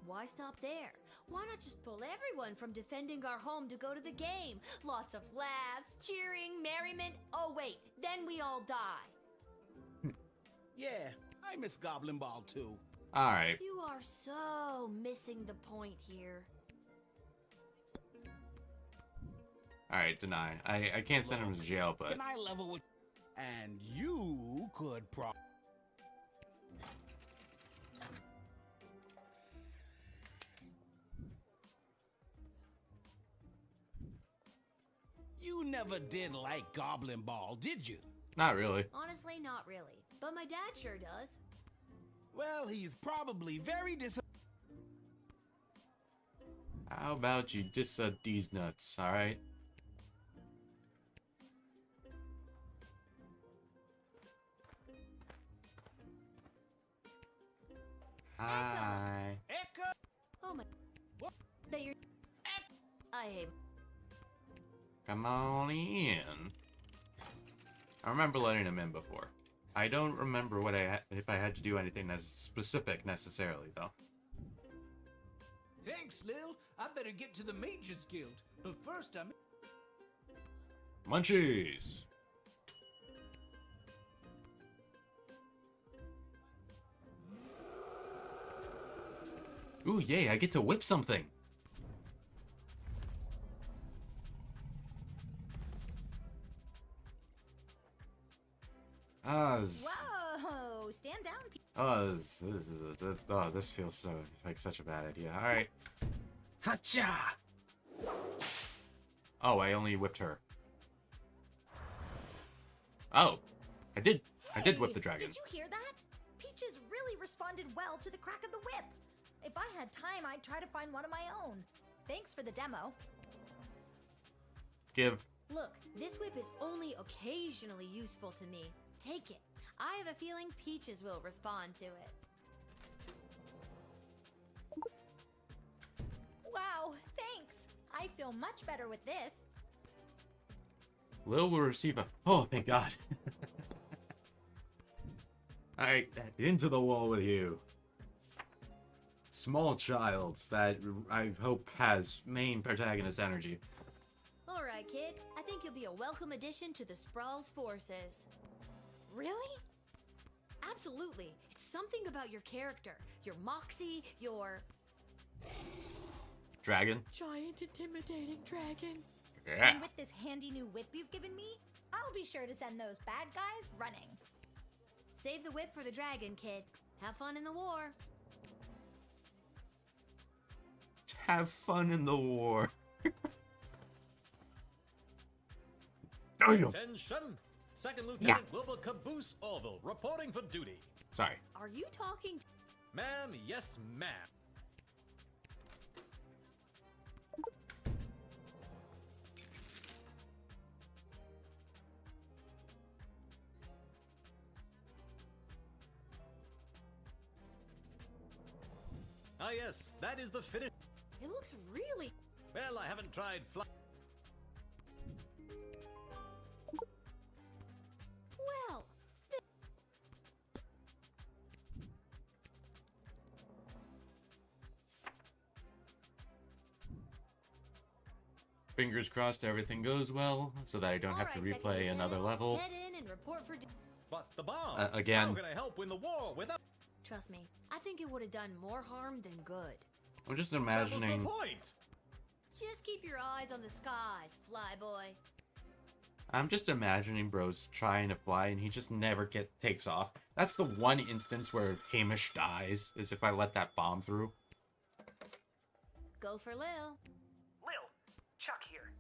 Why stop there? Why not just pull everyone from defending our home to go to the game? Lots of laughs, cheering, merriment. Oh wait, then we all die. Yeah, I miss Goblin Ball too. Alright. You are so missing the point here. Alright, deny. I can't send him to jail, but... Can I level with... And you could You never did like Goblin Ball, did you? Not really. Honestly, not really. But my dad sure does. Well, he's probably very How about you diss these nuts, alright? Hi. Echo! Oh my... What? That you're... I hate... Come on in. I remember letting him in before. I don't remember what if I had to do anything specific necessarily, though. Thanks, Lil. I better get to the Mages Guild. But first, I'm... Munchies! Ooh, yay, I get to whip something! Whoa! Stand down. This feels so like such a bad idea. All right, hacha! Oh, I only whipped her. Oh, I did whip the dragon. Did you hear that? Peaches really responded well to the crack of the whip. If I had time, I'd try to find one of my own. Thanks for the demo. Give. Look, this whip is only occasionally useful to me. Take it. I have a feeling Peaches will respond to it. Wow, thanks. I feel much better with this. Lil will receive a... Oh, thank God. Alright, into the wall with you. Small child that I hope has main protagonist energy. Alright, kid. I think you'll be a welcome addition to the Sprawl's forces. Really? Absolutely. It's something about your character. Your moxie, your... Dragon. Giant intimidating dragon. Yeah. And with this handy new whip you've given me, I'll be sure to send those bad guys running. Save the whip for the dragon, kid. Have fun in the war. Have fun in the war. Damn. Attention! Second Lieutenant Wilbur Caboose Orville reporting for duty. Sorry. Are you talking? Ma'am, yes, ma'am. Ah, yes, that is the finish. It looks really... Well, I haven't tried fly. Well... Fingers crossed everything goes well, so that I don't have to replay another level. Head in and report for... But the bomb! Again. How can I help win the war without... Trust me, I think it would have done more harm than good. I'm just imagining... That was the point! Just keep your eyes on the skies, flyboy. I'm just imagining bros trying to fly and he just never takes off. That's the one instance where Hamish dies, is if I let that bomb through. Go for Lil. Lil, Chuck here.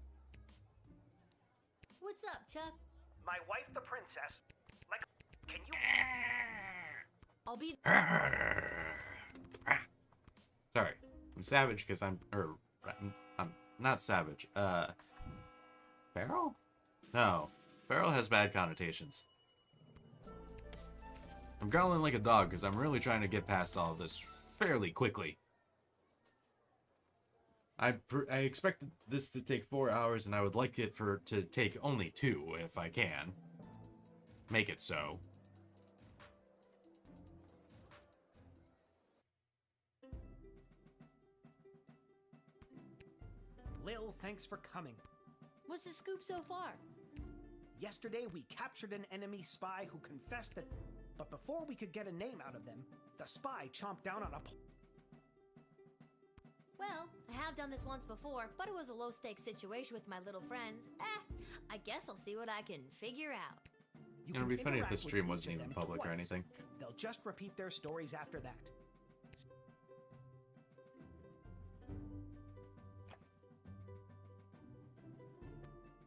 What's up, Chuck? My wife, the princess. Like, can you... I'll be... Sorry. I'm savage because I'm not savage. Feral? No. Feral has bad connotations. I'm growling like a dog because I'm really trying to get past all of this fairly quickly. I expected this to take 4 hours, and I would like it to take only 2 if I can. Make it so. Lil, thanks for coming. What's the scoop so far? Yesterday, we captured an enemy spy who confessed that... But before we could get a name out of them, the spy chomped down on a... Well, I have done this once before, but it was a low-stakes situation with my little friends. I guess I'll see what I can figure out. You It would be funny if interact this with stream each wasn't of even them public or twice. anything. They'll just repeat their stories after that.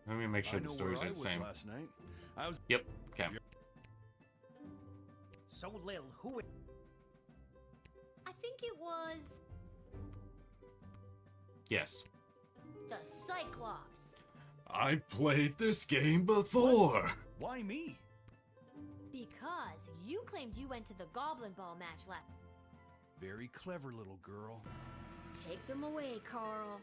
Let me make sure the stories are the same. Last night. I was... Yep. Okay. So, Lil, who... I think it was... Yes. the Cyclops. I've played this game before. Why me? Because you claimed you went to the Goblin Ball match last... Very clever little girl. Take them away, Carl.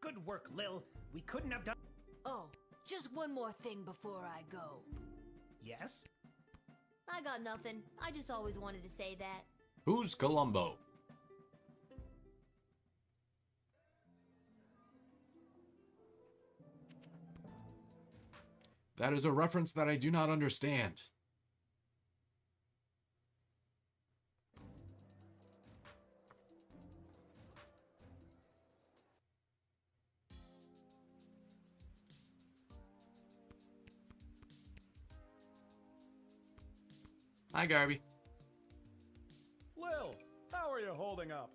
Good work, Lil. We couldn't have done... Oh, just one more thing before I go. Yes? I got nothing. I just always wanted to say that. Who's Columbo? That is a reference that I do not understand. Hi, Garby. Lil, how are you holding? holding up?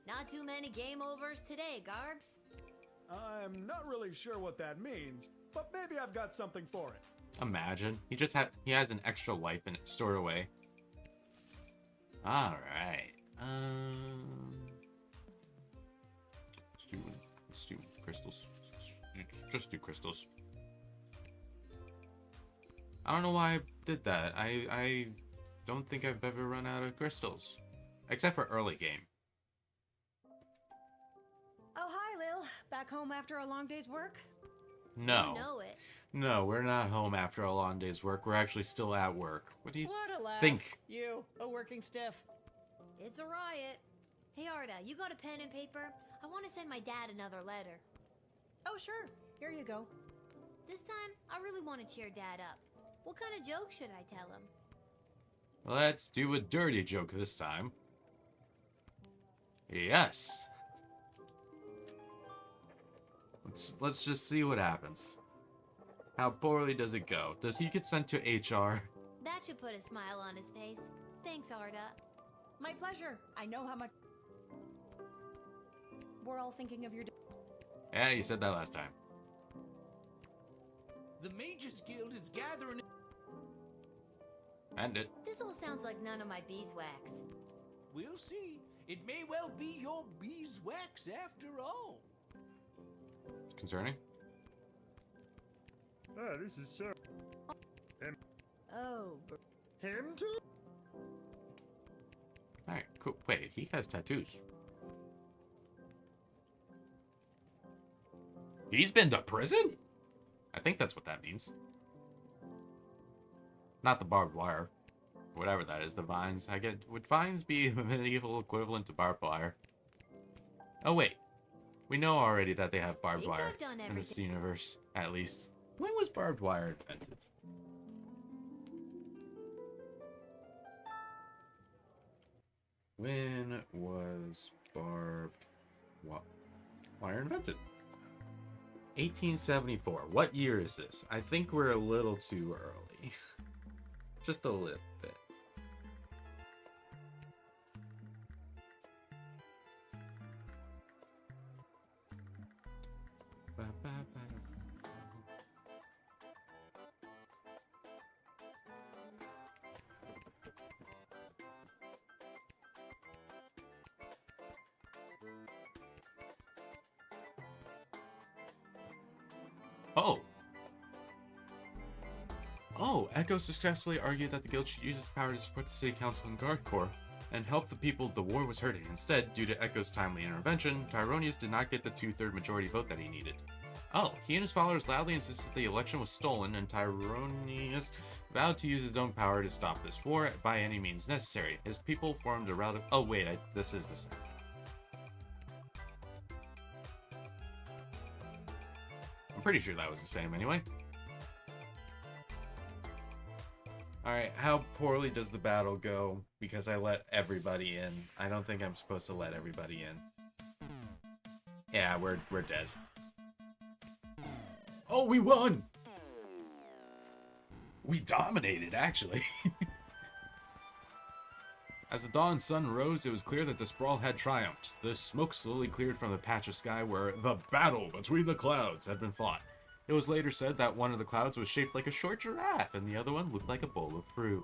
Not too many game overs today, Garbs. I'm not really sure what that means, but maybe I've got something for it. Imagine. He has an extra life in it stored away. Alright. Let's do crystals. Just do crystals. I don't know why I did that. I don't think I've ever run out of crystals. Except for early game. Oh, hi, Lil. Back home after a long day's work? No. You know it. No, we're not home after a long day's work. We're actually still at work. What do you What a laugh. think? You, a working stiff. It's a riot. Hey, Arda, you got a pen and paper? I want to send my dad another letter. Oh, sure. Here you go. This time, I really want to cheer Dad up. What kind of joke should I tell him? Let's do a dirty joke this time. Yes. Let's just see what happens. How poorly does it go? Does he get sent to HR? That should put a smile on his face. Thanks, Arda. My pleasure. I know how much we're all thinking of your... Yeah, you said that last time. The Mages Guild is gathering... End it. This all sounds like none of my beeswax. We'll see. It may well be your beeswax after all. Concerning? Ah, this is so... Him. Oh. Him too? Alright, cool. Wait, he has tattoos. He's been to prison? I think that's what that means. Not the barbed wire. Whatever that is, the vines. Would vines be a medieval equivalent to barbed wire? Oh wait. We know already that they have barbed wire in this universe, at least. When was barbed wire invented? When was barbed wire invented? 1874. What year is this? I think we're a little too early. Just a little bit. Oh! Oh, Echo successfully argued that the guild should use its power to support the city council and guard corps and help the people the war was hurting. Instead, due to Echo's timely intervention, Tyronius did not get the 2/3 majority vote that he needed. Oh, he and his followers loudly insisted the election was stolen, and Tyronius vowed to use his own power to stop this war by any means necessary. His people formed a rout of... Oh, wait, this is the same. I'm pretty sure that was the same anyway. Alright, how poorly does the battle go? Because I let everybody in. I don't think I'm supposed to let everybody in. Yeah, we're dead. Oh, we won! We dominated, actually. As the dawn sun rose, it was clear that the sprawl had triumphed. The smoke slowly cleared from the patch of sky where the battle between the clouds had been fought. It was later said that one of the clouds was shaped like a short giraffe, and the other one looked like a bowl of fruit.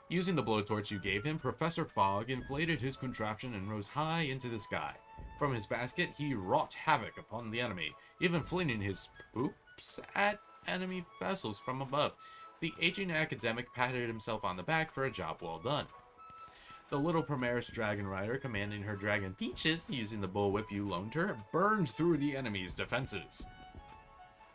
Using the blowtorch you gave him, Professor Fogg inflated his contraption and rose high into the sky. From his basket, he wrought havoc upon the enemy, even flinging his poops at enemy vessels from above. The aging academic patted himself on the back for a job well done. The little Primaris dragon rider, commanding her dragon Peaches, using the bullwhip you loaned her, burned through the enemy's defenses.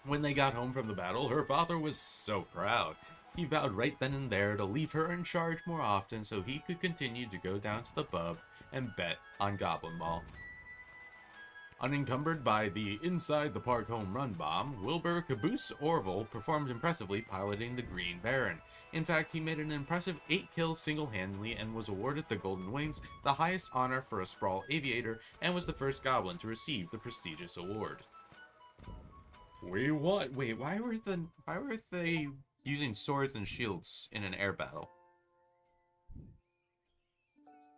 When they got home from the battle, her father was so proud. He vowed right then and there to leave her in charge more often so he could continue to go down to the pub and bet on Goblin Ball. Unencumbered by the inside the park home run bomb, Wilbur Caboose Orville performed impressively piloting the Green Baron. In fact, he made an impressive 8 kills single-handedly and was awarded the Golden Wings, the highest honor for a Sprawl aviator, and was the first goblin to receive the prestigious award. We won. Wait, why were they using swords and shields in an air battle?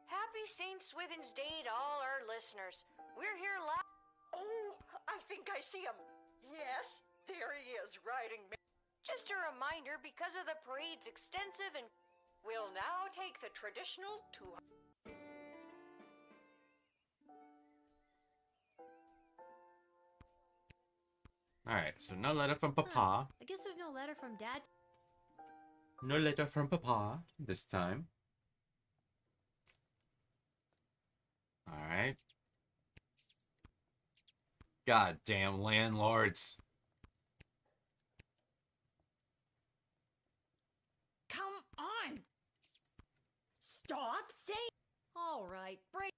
Happy Happy St. Swithin's Day to all our listeners. We're here live. Oh, I think I see him. Yes, there he is, riding me. Just a reminder, because of the parade's extensive and We'll now take the traditional tour. Alright, so no letter from Papa. I guess there's no letter from Dad. No letter from Papa this time. Alright. Goddamn landlords. Come on! Stop saying. All right, break.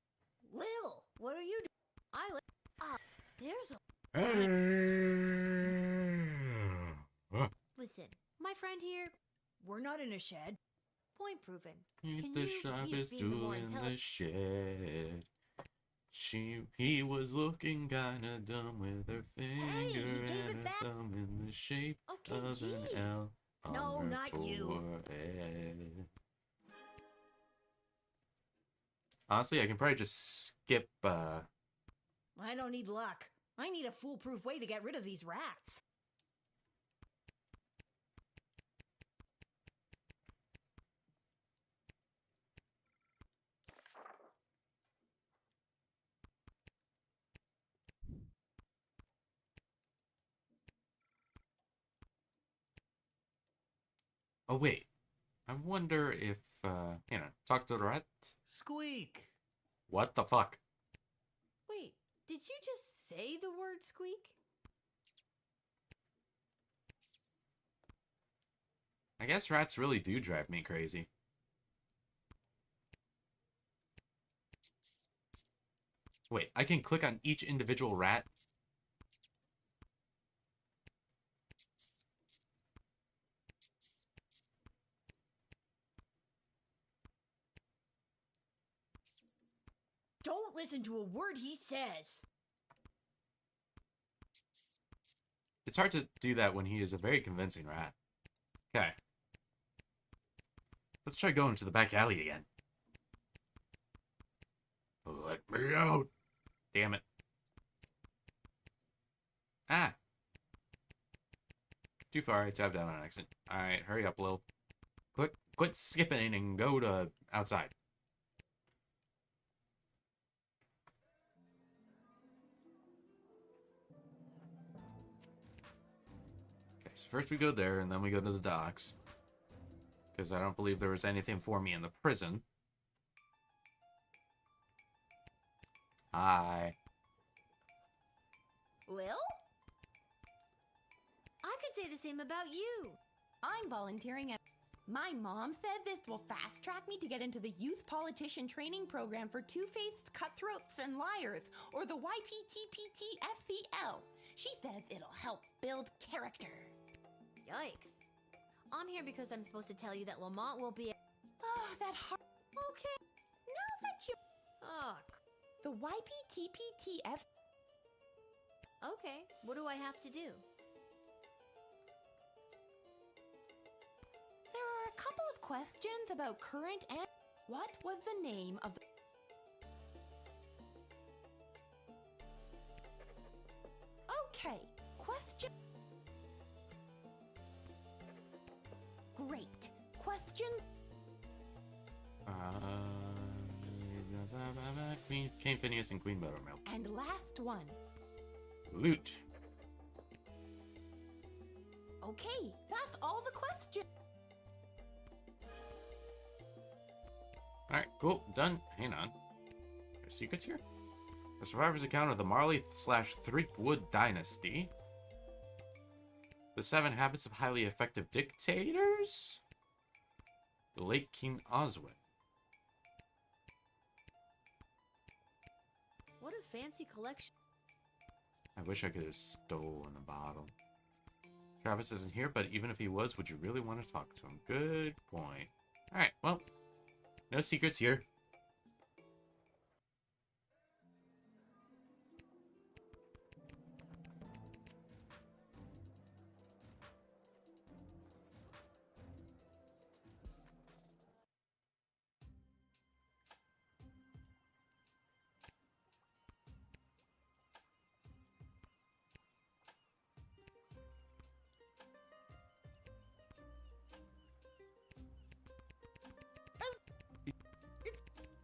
Lil, what are you doing? There's a. Listen, my friend here. We're not in a shed. Point proven. Ain't Can the you sharpest being the tool more in the intelligent? shed. He was looking kinda dumb with her finger and her thumb in the shape Okay, of an jeez. L on No, her not you. forehead. Honestly, I can probably just skip, I don't need luck. I need a foolproof way to get rid of these rats. oh wait. I wonder if, talk to the rat? Squeak. What the fuck? Wait, did you just say the word squeak? I guess rats really do drive me crazy. Wait, I can click on each individual rat? Don't listen to a word he says. It's hard to do that when he is a very convincing rat. Okay. Let's try going to the back alley again. Let me out! Damn it. Ah! Too far, I tapped down on accident. Alright, hurry up, Lil. Quit skipping and go to outside. Okay, so first we go there, and then we go to the docks. Because I don't believe there was anything for me in the prison. Hi. Lil? I could say the same about you. I'm volunteering at. My mom said this will fast track me to get into the youth politician training program for two-faced cutthroats and liars, or the YPTPTFCL. She says it'll help build character. Yikes. I'm here because I'm supposed to tell you that Lamont will be. Oh, that hard. Okay. Now that you. Oh. The YPTPTF. Okay. What do I have to do? There are a couple of questions about current and. What was the name of the. Okay. Question. Great. Question. Queen Phineas and Queen Buttermilk. And last one. Loot. Okay, that's all the questions. Alright, cool. Done. Hang on. There's secrets here? The survivor's account of the Marley/Threepwood Dynasty. The 7 Habits of Highly Effective Dictators? The late King Oswin. What a fancy collection. I wish I could have stolen a bottle. Travis isn't here, but even if he was, would you really want to talk to him? Good point. Alright, well, no secrets here.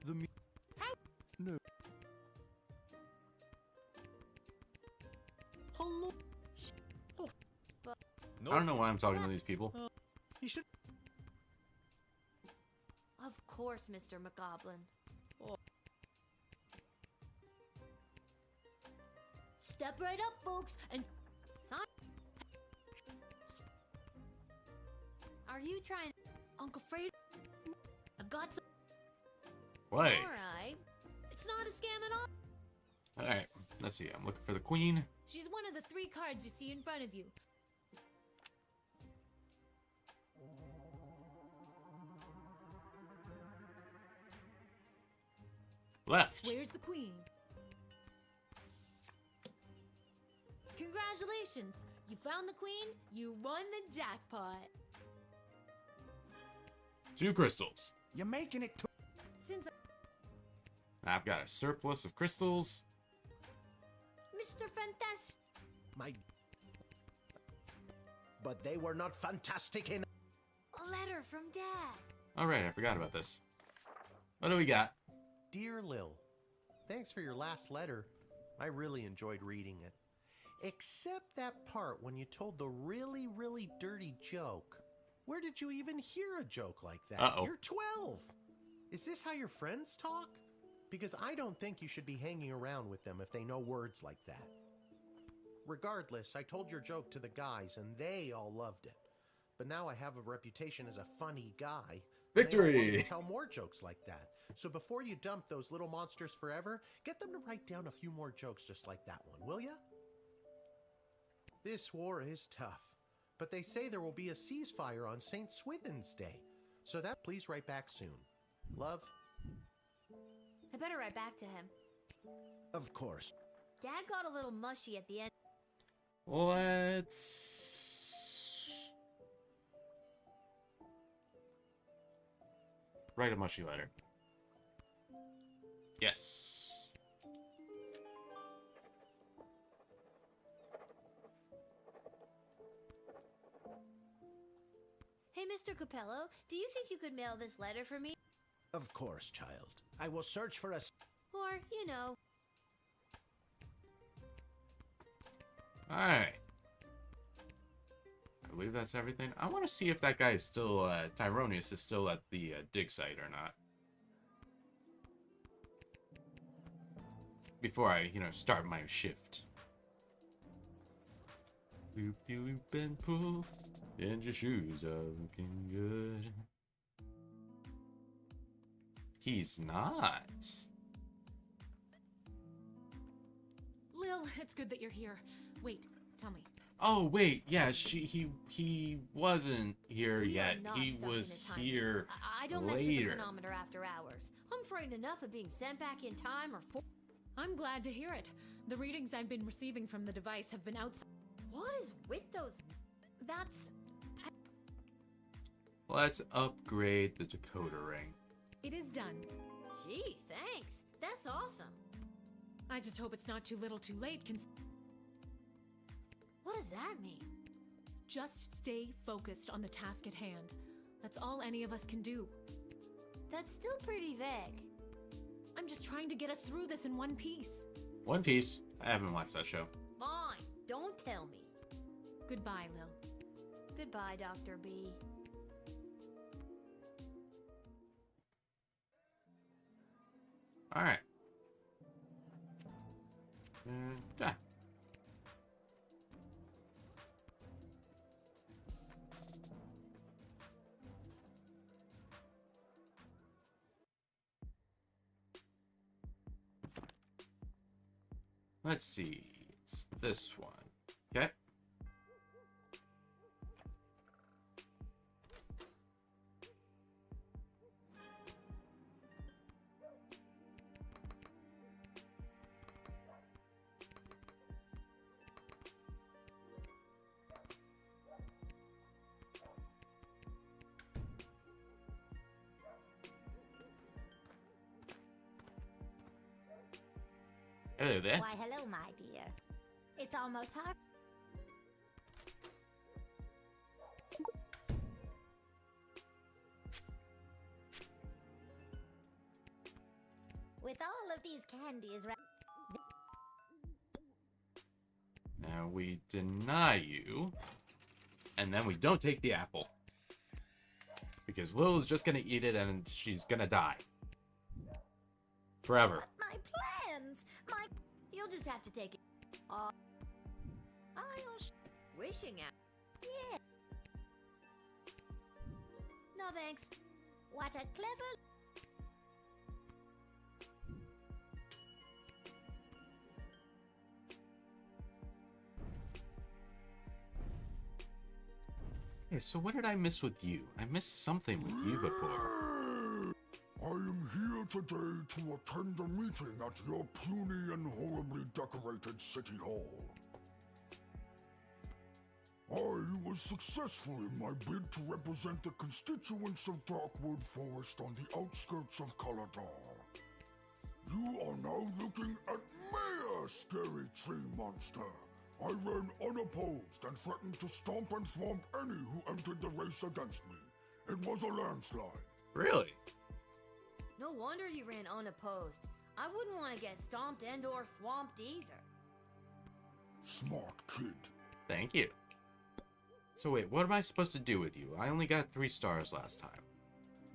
the No. Hello. I don't know why I'm talking to these people. He should. Of course, Mr. McGoblin. Step right up, folks, and sign. Are you trying, Uncle Fred? I've got some. Wait. All right, it's not a scam at all. All right. Let's see. I'm looking for the queen. She's one of the 3 cards you see in front of you. Left. Where's the queen? Congratulations! You found the queen, you won the jackpot. 2 crystals. You're making it Since I've got a surplus of crystals. Mr. Fantastic. But they were not fantastic enough. A letter from Dad. All right, I forgot about this. What do we got? Dear Lil, thanks for your last letter. I really enjoyed reading it. Except that part when you told the really, really dirty joke. Where did you even hear a joke like that? Uh-oh. You're 12. Is this how your friends talk? Because I don't think you should be hanging around with them if they know words like that. Regardless, I told your joke to the guys and they all loved it. But now I have a reputation as a funny guy. Victory! And they all want me to tell more jokes like that. So before you dump those little monsters forever, get them to write down a few more jokes just like that one, will ya? This war is tough, but they say there will be a ceasefire on St. Swithin's Day. So that please write back soon. Love. I better write back to him. Of course. Dad got a little mushy at the end. Let's write a mushy letter. Yes. Hey, Mr. Capello, do you think you could mail this letter for me? Of course, child. I will search for a... Or, you know. Alright. I believe that's everything. I want to see if that guy is still, Tyronius is still at the dig site or not. Before I, start my shift. Loop-de-loop and pull, and your shoes are looking good. He's not. Lil, it's good that you're here. Wait, tell me. Oh wait, yeah, he wasn't here We are yet. not He stuck in was a time here I don't mess with the later. chronometer after hours. I'm frightened enough of being sent back in time or I'm glad to hear it. The readings I've been receiving from the device have been outside. What is with those? That's... Let's upgrade the decoder ring. It is done. Gee, thanks. That's awesome. I just hope it's not too little too late. What does that mean? Just stay focused on the task at hand. That's all any of us can do. That's still pretty vague. I'm just trying to get us through this in one piece. One Piece. I haven't watched that show. Fine, don't tell me. Goodbye, Lil. Goodbye, Dr. B. Alright. Yeah. Let's see. It's this one. Okay. Hello there. Why, hello, my dear. It's almost hard. of these candies, right? Now we deny you, and then we don't take the apple. Because Lil is just gonna eat it and she's gonna die. Forever. My plans! My. You'll just have to take it. I'll. Wishing out. Yeah. No thanks. What a clever. Okay, so what did I miss with you? I missed something with you before. I am here today to attend a meeting at your puny and horribly decorated city hall. I was successful in my bid to represent the constituents of Darkwood Forest on the outskirts of Caladar. You are now looking at me, scary tree monster. I ran unopposed and threatened to stomp and thwomp any who entered the race against me. It was a landslide. Really? No wonder you ran unopposed. I wouldn't want to get stomped and or thwomped either. Smart kid. Thank you. So wait, what am I supposed to do with you? I only got 3 stars last time.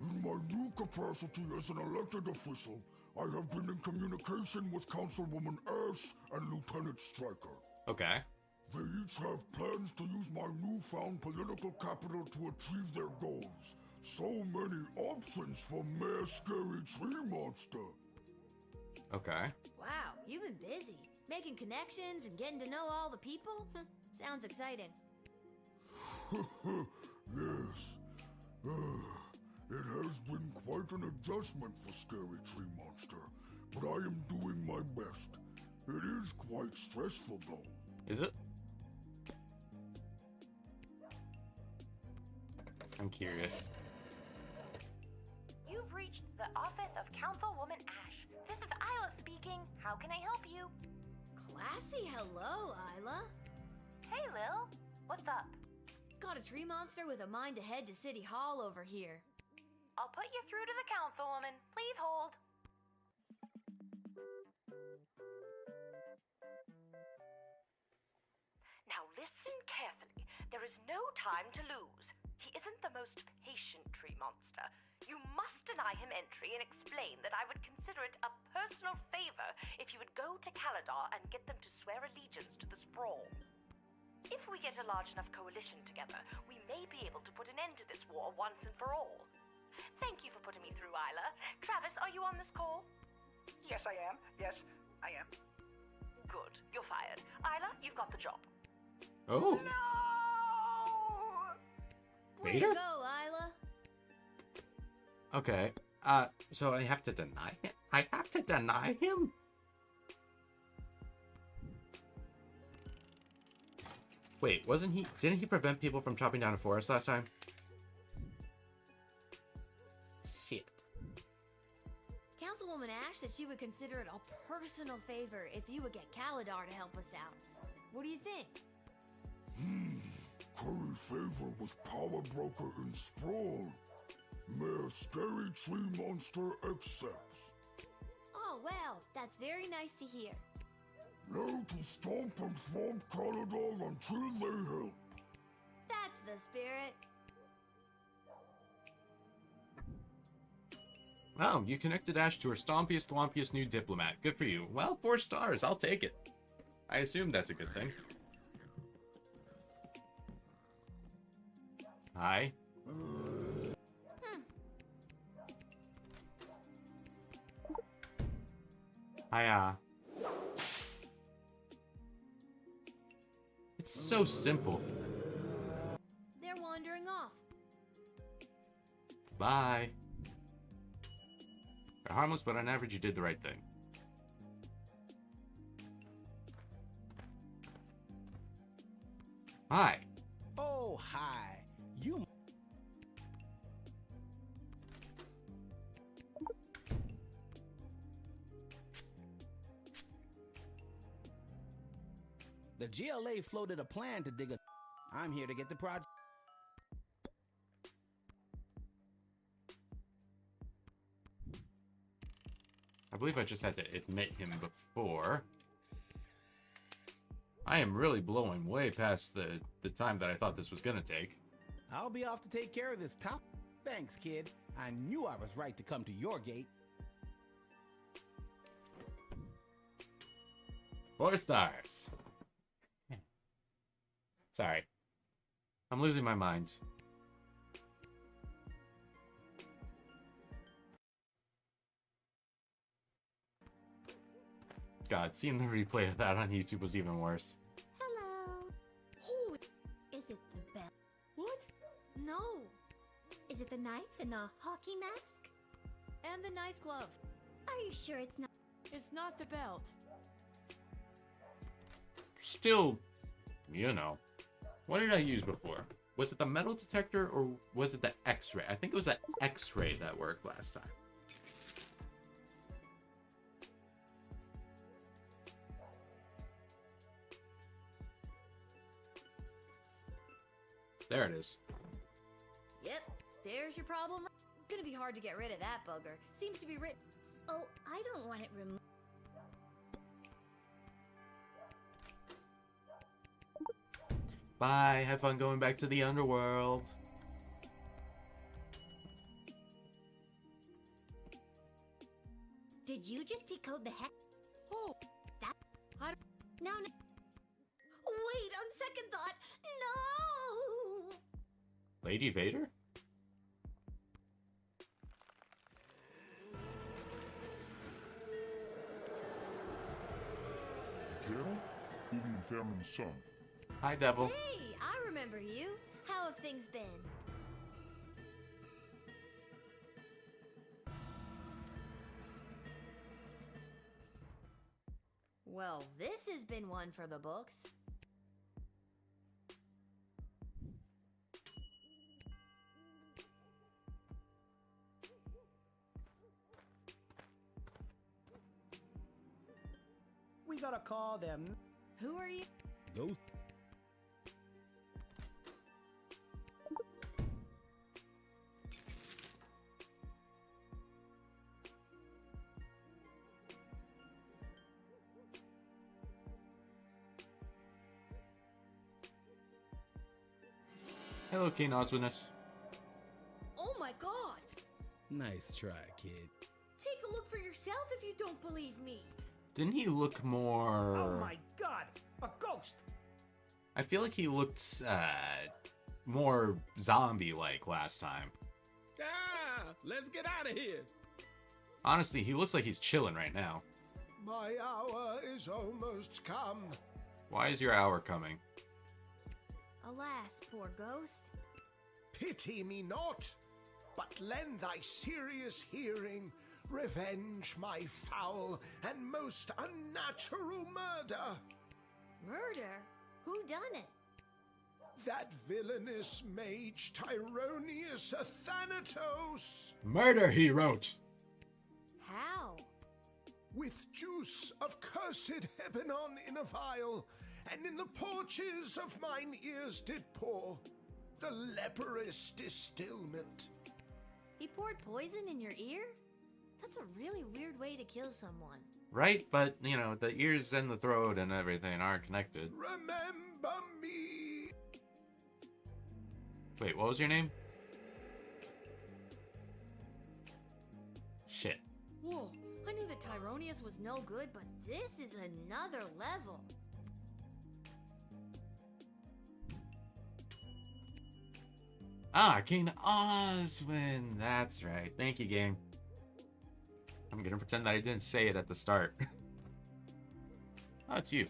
In my new capacity as an elected official, I have been in communication with Councilwoman Ash and Lieutenant Stryker. Okay. They each have plans to use my newfound political capital to achieve their goals. So many options for Mayor Scary Tree Monster. Okay. Wow, you've been busy. Making connections and getting to know all the people? Sounds exciting. Yes. It has been quite an adjustment for Scary Tree Monster, but I am doing my best. It is quite stressful, though. Is it? I'm curious. You've reached the office of Councilwoman Ash. This is Isla speaking. How can I help you? Classy hello, Isla. Hey, Lil. What's up? Got a tree monster with a mind to head to City Hall over here. I'll put you through to the councilwoman. Please hold. Now listen carefully. There is no time to lose. He isn't the most patient tree monster. You must deny him entry and explain that I would consider it a personal favor if you would go to Caladar and get them to swear allegiance to the sprawl. If we get a large enough coalition together, we may be able to put an end to this war once and for all. Thank you for putting me through, Isla. Travis, are you on this call? Yes, I am. Yes, I am. Good. You're fired. Isla, you've got the job. Oh. No! Way to go, Isla. Okay. So I have to deny him? I have to deny him? Wait, didn't he prevent people from chopping down a forest last time? Shit. Councilwoman Ash said she would consider it a personal favor if you would get Caladar to help us out. What do you think? Curry favor with Power Broker in Sprawl. Mayor Scary Tree Monster accepts. Oh, well, that's very nice to hear. Now to stomp and thwomp Caladar until they help. That's the spirit. Wow, you connected Ash to her stompiest, thwompiest new diplomat. Good for you. Well, 4 stars. I'll take it. I assume that's a good thing. Hi. Hiya. It's so simple. They're wandering off. Bye. They're harmless, but on average you did the right thing. Hi. Oh, hi. You... The GLA floated a plan to dig a... I'm here to get the project. I believe I just had to admit him before. I am really blowing way past the time that I thought this was gonna take. I'll be off to take care of this top. Thanks, kid. I knew I was right to come to your gate. 4 stars. Sorry. I'm losing my mind. God, seeing the replay of that on YouTube was even worse. Hello. Holy. Is it the bell? What? No. Is it the knife and the hockey mask? And the knife glove. Are you sure it's not? It's not the belt. Still, you know. What did I use before? Was it the metal detector or was it the X-ray? I think it was the X-ray that worked last time. There it is. Yep, there's your problem. Gonna be hard to get rid of that bugger. Seems to be written. Oh, I don't want it removed. Bye. Have fun going back to the underworld. Did you just decode the heck? Oh, that. No. Wait, on second thought, no! Lady Vader? Carol? Who found son? Hi, Devil. Hey, I remember you. How have things been? Well, this has been one for the books. We gotta call them. Who are you? Those. Hello, King Oswinus. Oh my god! Nice try, kid. Take a look for yourself if you don't believe me. Didn't he look more... Oh my god! A ghost! I feel like he looked, more zombie-like last time. Ah, let's get out of here. Honestly, he looks like he's chilling right now. My hour is almost come. Why is your hour coming? Alas, poor ghost. Pity me not, but lend thy serious hearing, revenge my foul and most unnatural murder. Murder? Who done it? That villainous mage Tyronius Athanatos. Murder, he wrote. How? With juice of cursed Hebenon in a vial, and in the porches of mine ears did pour the leprous distilment. He poured poison in your ear? That's a really weird way to kill someone. Right, but, you know, the ears and the throat and everything aren't connected. Remember me. Wait, what was your name? Shit. Whoa, I knew that Tyronius was no good, but this is another level. Ah, King Oswin. That's right. Thank you, game. I'm gonna pretend that I didn't say it at the start. Oh, it's you.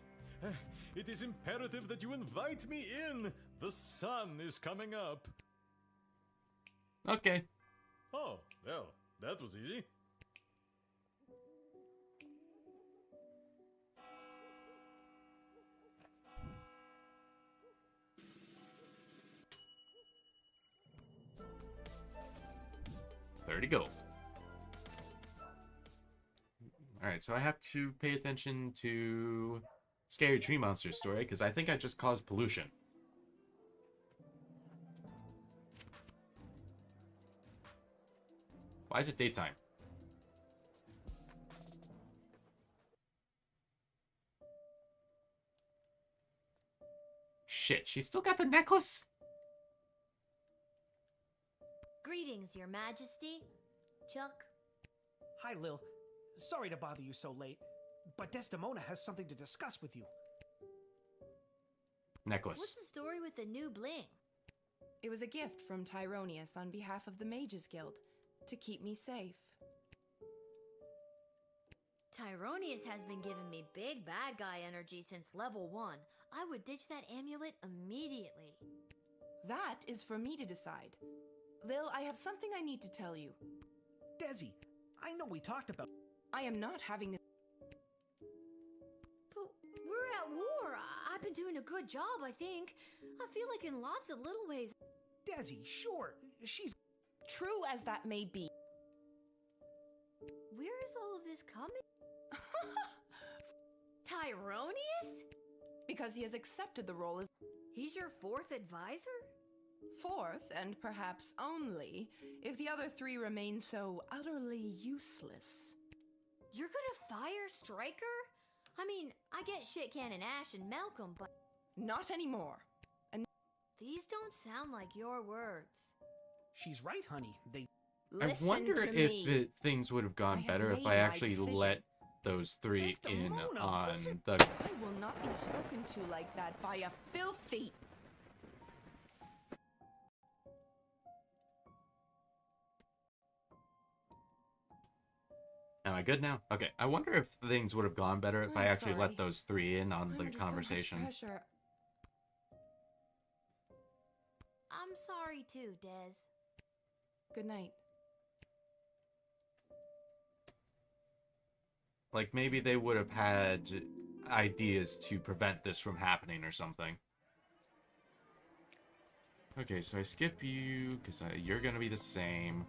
It is imperative that you invite me in. The sun is coming up. Okay. Oh, well, that was easy. $30 gold. Alright, so I have to pay attention to Scary Tree Monster story, because I think I just caused pollution. Why is it daytime? She still got the necklace? Greetings, Your Majesty. Chuck. Hi, Lil. Sorry to bother you so late, but Desdemona has something to discuss with you. Necklace. What's the story with the new bling? It was a gift from Tyronius on behalf of the Mages Guild to keep me safe. Tyronius has been giving me big bad guy energy since level 1. I would ditch that amulet immediately. That is for me to decide. Lil, I have something I need to tell you. Desi, I know we talked about... I am not having this... But we're at war. I've been doing a good job, I think. I feel like in lots of little ways... Desi, sure, she's... True as that may be. Where is all of this coming? Tyronius? Because he has accepted the role as... He's your 4th advisor? 4th, and perhaps only, if the other 3 remain so utterly useless. You're gonna fire Stryker? I mean, I get Shit Cannon Ash and Malcolm, but... Not anymore. And these don't sound like your words. She's right, honey. They... I wonder if things would have gone better if I actually let those 3 in on the... I will not be spoken to like that by a filthy... Am I good now? Okay, I wonder if things would have gone better if I actually let sorry. those 3 in on I'm the under conversation. So much pressure. I'm sorry too, Des. Good night. Like, maybe they would have had ideas to prevent this from happening or something. Okay, so I skip you, because you're going to be the same.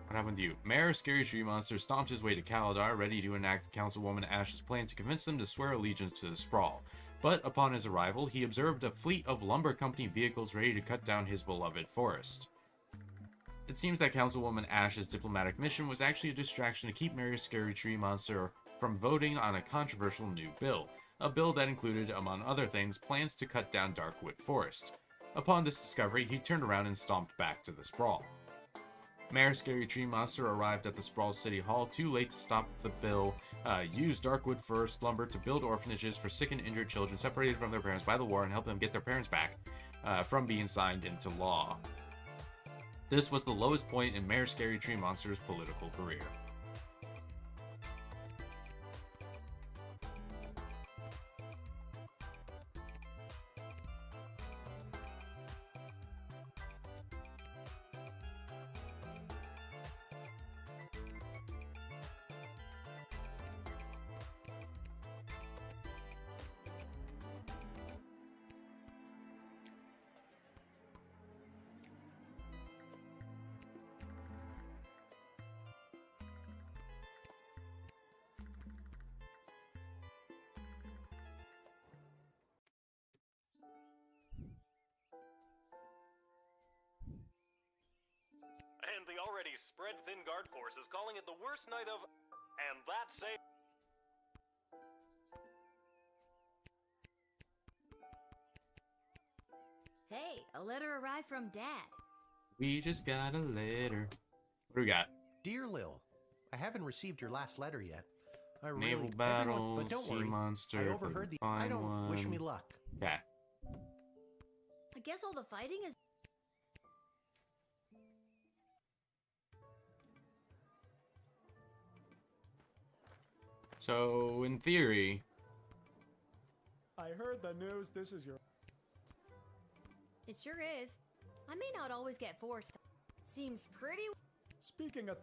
What happened to you? Mayor Scary Tree Monster stomped his way to Kaladar, ready to enact Councilwoman Ash's plan to convince them to swear allegiance to the Sprawl. But upon his arrival, he observed a fleet of lumber company vehicles ready to cut down his beloved forest. It seems that Councilwoman Ash's diplomatic mission was actually a distraction to keep Mayor Scary Tree Monster from voting on a controversial new bill. A bill that included, among other things, plans to cut down Darkwood Forest. Upon this discovery, he turned around and stomped back to the Sprawl. Mayor Scary Tree Monster arrived at the Sprawl City Hall too late to stop the bill, used Darkwood Forest lumber to build orphanages for sick and injured children separated from their parents by the war and help them get their parents back from being signed into law. This was the lowest point in Mayor Scary Tree Monster's political career. And the already spread-thin guard force is calling it the worst night of... And that's a... Hey, a letter arrived from Dad. We just got a letter. What do we got? Dear Lil, I haven't received your last letter yet. I Naval really, battle, everyone, but don't sea worry. monster. I overheard the... I find don't wish one. me luck. Okay. I guess all the fighting is... So, in theory... I heard the news. This is your... It sure is. I may not always get forced. Seems pretty... Speaking of...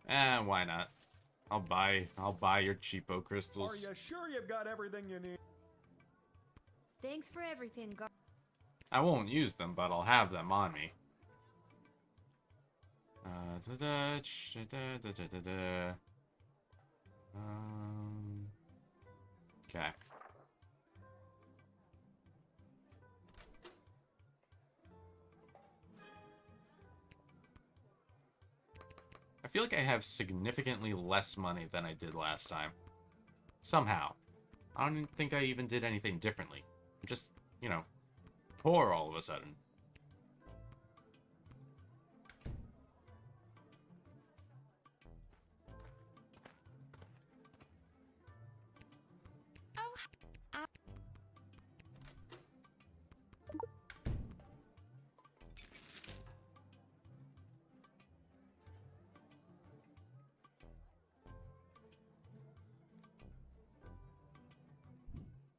Why not? I'll buy your cheapo crystals. Are you sure you've got everything you need? Thanks for everything, Gar... I won't use them, but I'll have them on me. Okay. I feel like I have significantly less money than I did last time. Somehow. I don't think I even did anything differently. I'm just, you know, poor all of a sudden.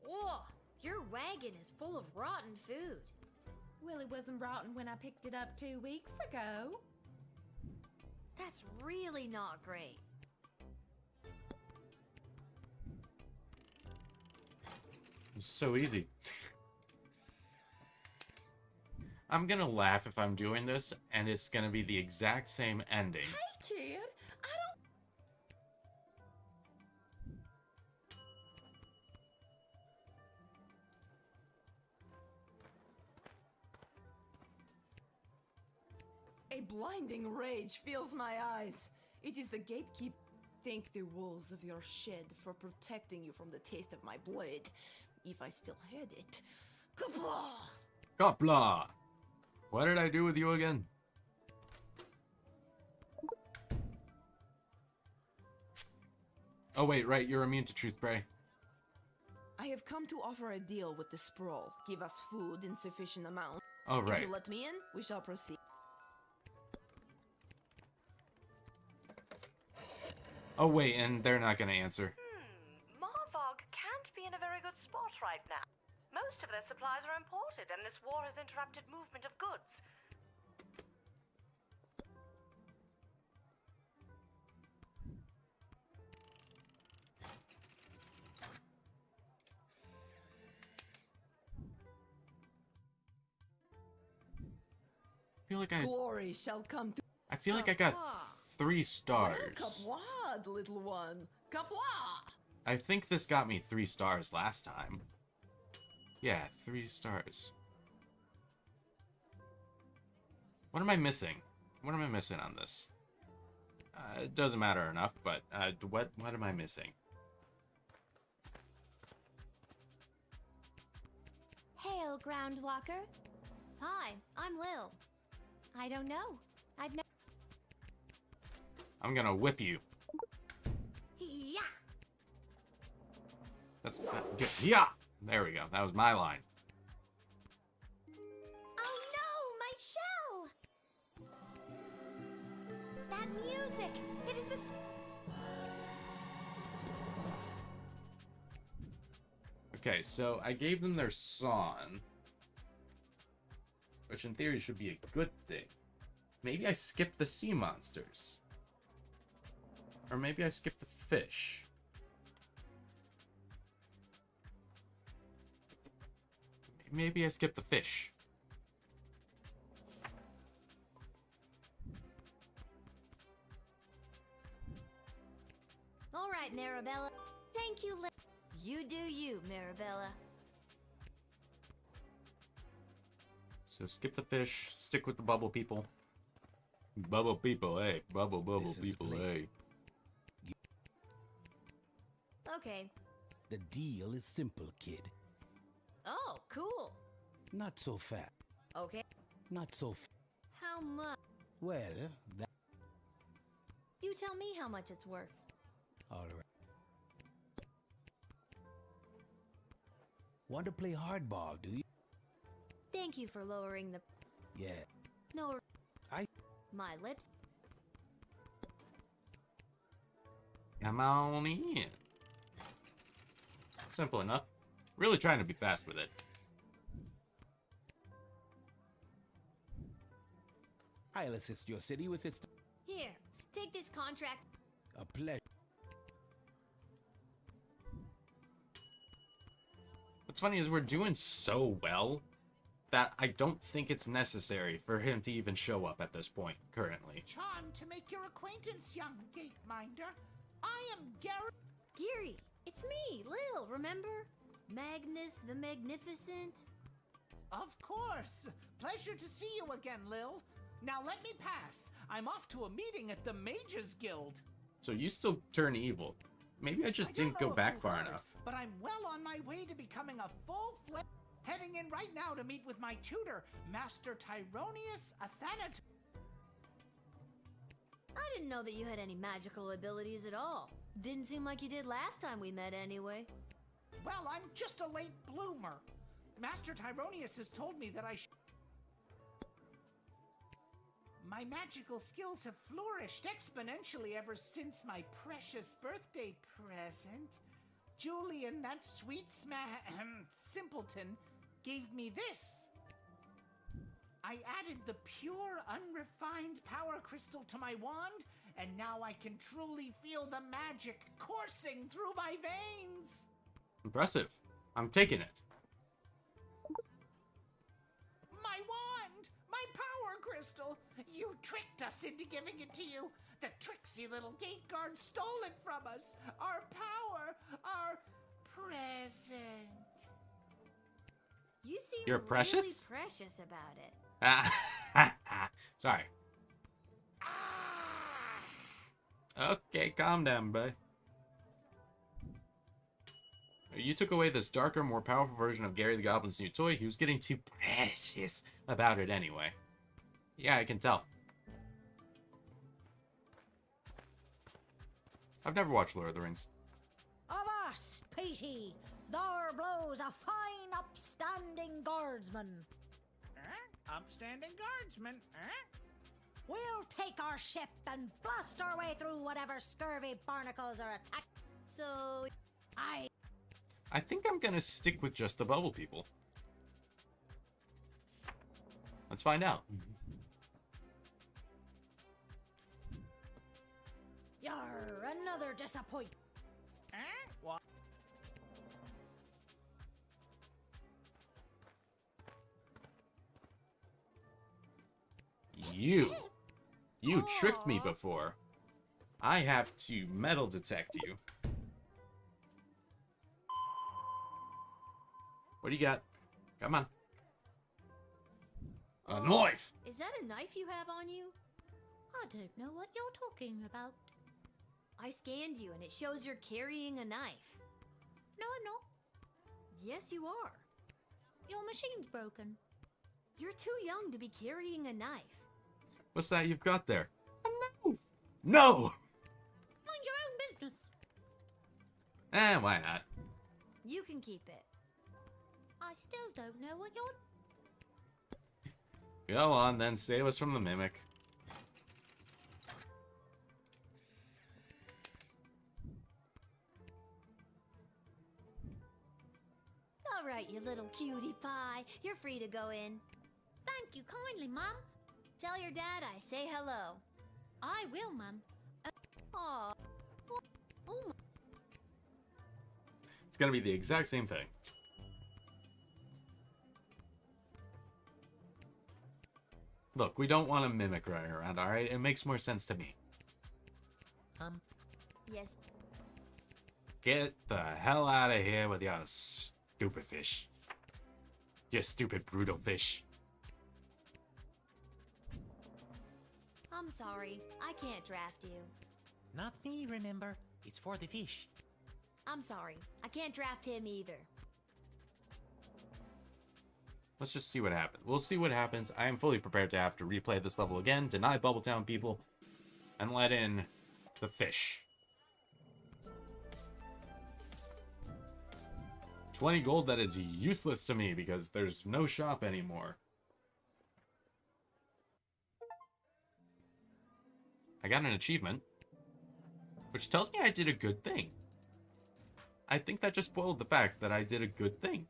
Whoa, your wagon is full of rotten food. Well, it wasn't rotten when I picked it up 2 weeks ago. That's really not great. It's so easy. I'm gonna laugh if I'm doing this, and it's gonna be the exact same ending. Hey, kid. A blinding rage fills my eyes. It is the gatekeeper. Thank the walls of your shed for protecting you from the taste of my blade. If I still had it. Kapla! Kapla! What did I do with you again? Oh wait, right, you're immune to truth spray. I have come to offer a deal with the sprawl. Give us food in sufficient amount. Oh, right. If you let me in, we shall proceed. Oh wait, and they're not gonna answer. Marvog can't be in a very good spot right now. Most of their supplies are imported, and this war has interrupted movement of goods. Glory shall come to. I feel like I got 3 stars. Kapwad, little one. Kapwa! I think this got me 3 stars last time. Yeah, 3 stars. What am I missing? What am I missing on this? It doesn't matter enough, but what am I missing? Hail, Groundwalker. Hi, I'm Lil. I don't know. I've never. I'm gonna whip you. Yeah. That's good. Yeah. There we go. That was my line. Oh no, my shell! That music! It is the. Okay, so I gave them their song, which in theory should be a good thing. Maybe I skipped the sea monsters. Or maybe I skipped the fish. Maybe I skipped the fish. All right, Marabella. Thank you, Lil. You do you, Marabella. So skip the fish, stick with the bubble people. Bubble people, hey. Bubble people, hey. Okay. The deal is simple, kid. Oh, cool. Not so fat. Okay. Not so How much? well, that You tell me how much it's worth. all right. Want to play hardball, do you? Thank you for lowering the. Yeah. No. I. My lips. Come on in. Simple enough. Really trying to be fast with it. I'll assist your city with its. Here, take this contract. A pleasure. What's funny is we're doing so well that I don't think it's necessary for him to even show up at this point, currently. Charmed to make your acquaintance, young gate minder. I am Gary. Geary, it's me, Lil, remember? Magnus the Magnificent. Of course. Pleasure to see you again, Lil. Now let me pass. I'm off to a meeting at the Mages Guild. So you still turn evil. Maybe I just I don't didn't go know if back you far heard, enough. But I'm well on my way to becoming a full-fledged... Heading in right now to meet with my tutor, Master Tyronius Athanat... I didn't know that you had any magical abilities at all. Didn't seem like you did last time we met anyway. Well, I'm just a late bloomer. Master Tyronius has told me that my magical skills have flourished exponentially ever since my precious birthday present. Julian, that sweet simpleton, gave me this. I added the pure, unrefined power crystal to my wand, and now I can truly feel the magic coursing through my veins. Impressive. I'm taking it. My wand! My power crystal! You tricked us into giving it to you! The tricksy little gate guard stole it from us! Our power! Our present! You seem You're precious? really precious about it. Sorry. Okay, calm down, bud. You took away this darker, more powerful version of Gary the Goblin's new toy. He was getting too precious about it anyway. Yeah, I can tell. I've never watched Lord of the Rings. Avast, Petey! There blows a fine, upstanding guardsman. Upstanding guardsman, We'll take our ship and blast our way through whatever scurvy barnacles are attacked. So... I think I'm gonna stick with just the bubble people. Let's find out. You're another disappointment. What? You tricked me before. I have to metal detect you. What do you got? Come on. A knife! Is that a knife you have on you? I don't know what you're talking about. I scanned you and it shows you're carrying a knife. No, I'm not. Yes, you are. Your machine's broken. You're too young to be carrying a knife. What's that you've got there? A knife! No! Mind your own business. Why not? You can keep it. I still don't know what you're... Go on, then. Save us from the mimic. All right, you little cutie pie. You're free to go in. Thank you kindly, Mum. Tell your dad I say hello. I will, Mum. Aw. Oh. It's gonna be the exact same thing. Look, we don't want a mimic running around, alright? It makes more sense to me. Yes. Get the hell out of here with your stupid fish. You stupid brutal fish. I'm sorry. I can't draft you. Not me, remember? It's for the fish. I'm sorry. I can't draft him either. Let's just see what happens. We'll see what happens. I am fully prepared to have to replay this level again, deny Bubbletown people, and let in the fish. 20 gold that is useless to me because there's no shop anymore. I got an achievement, which tells me I did a good thing. I think that just spoiled the fact that I did a good thing.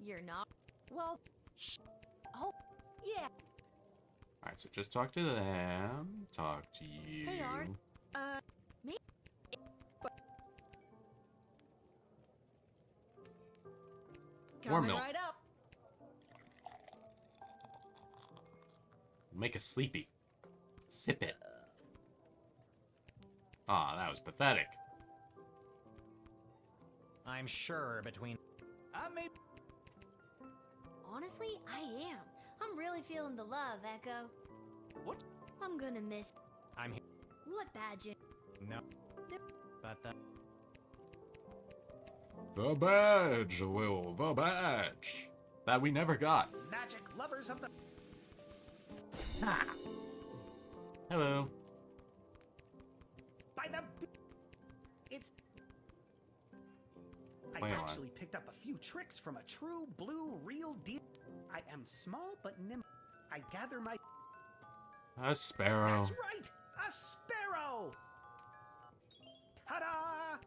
You're not. Well, oh, yeah. Alright, so just talk to them. Talk to you. Hey, Art. Me? More milk. Right up. make us sleepy. Sip it. Aw, that was pathetic. I'm sure between... Honestly, I am. I'm really feeling the love, Echo. What? I'm gonna miss... I'm here. What badge? No. But The badge, Lil, the badge. That we never got. Magic lovers of the... Ha! Hello. By the... It's... I Wait, actually picked up a few tricks from a true blue real deal. I am small but nimble. I gather my... A sparrow. That's right! A sparrow! Ta-da!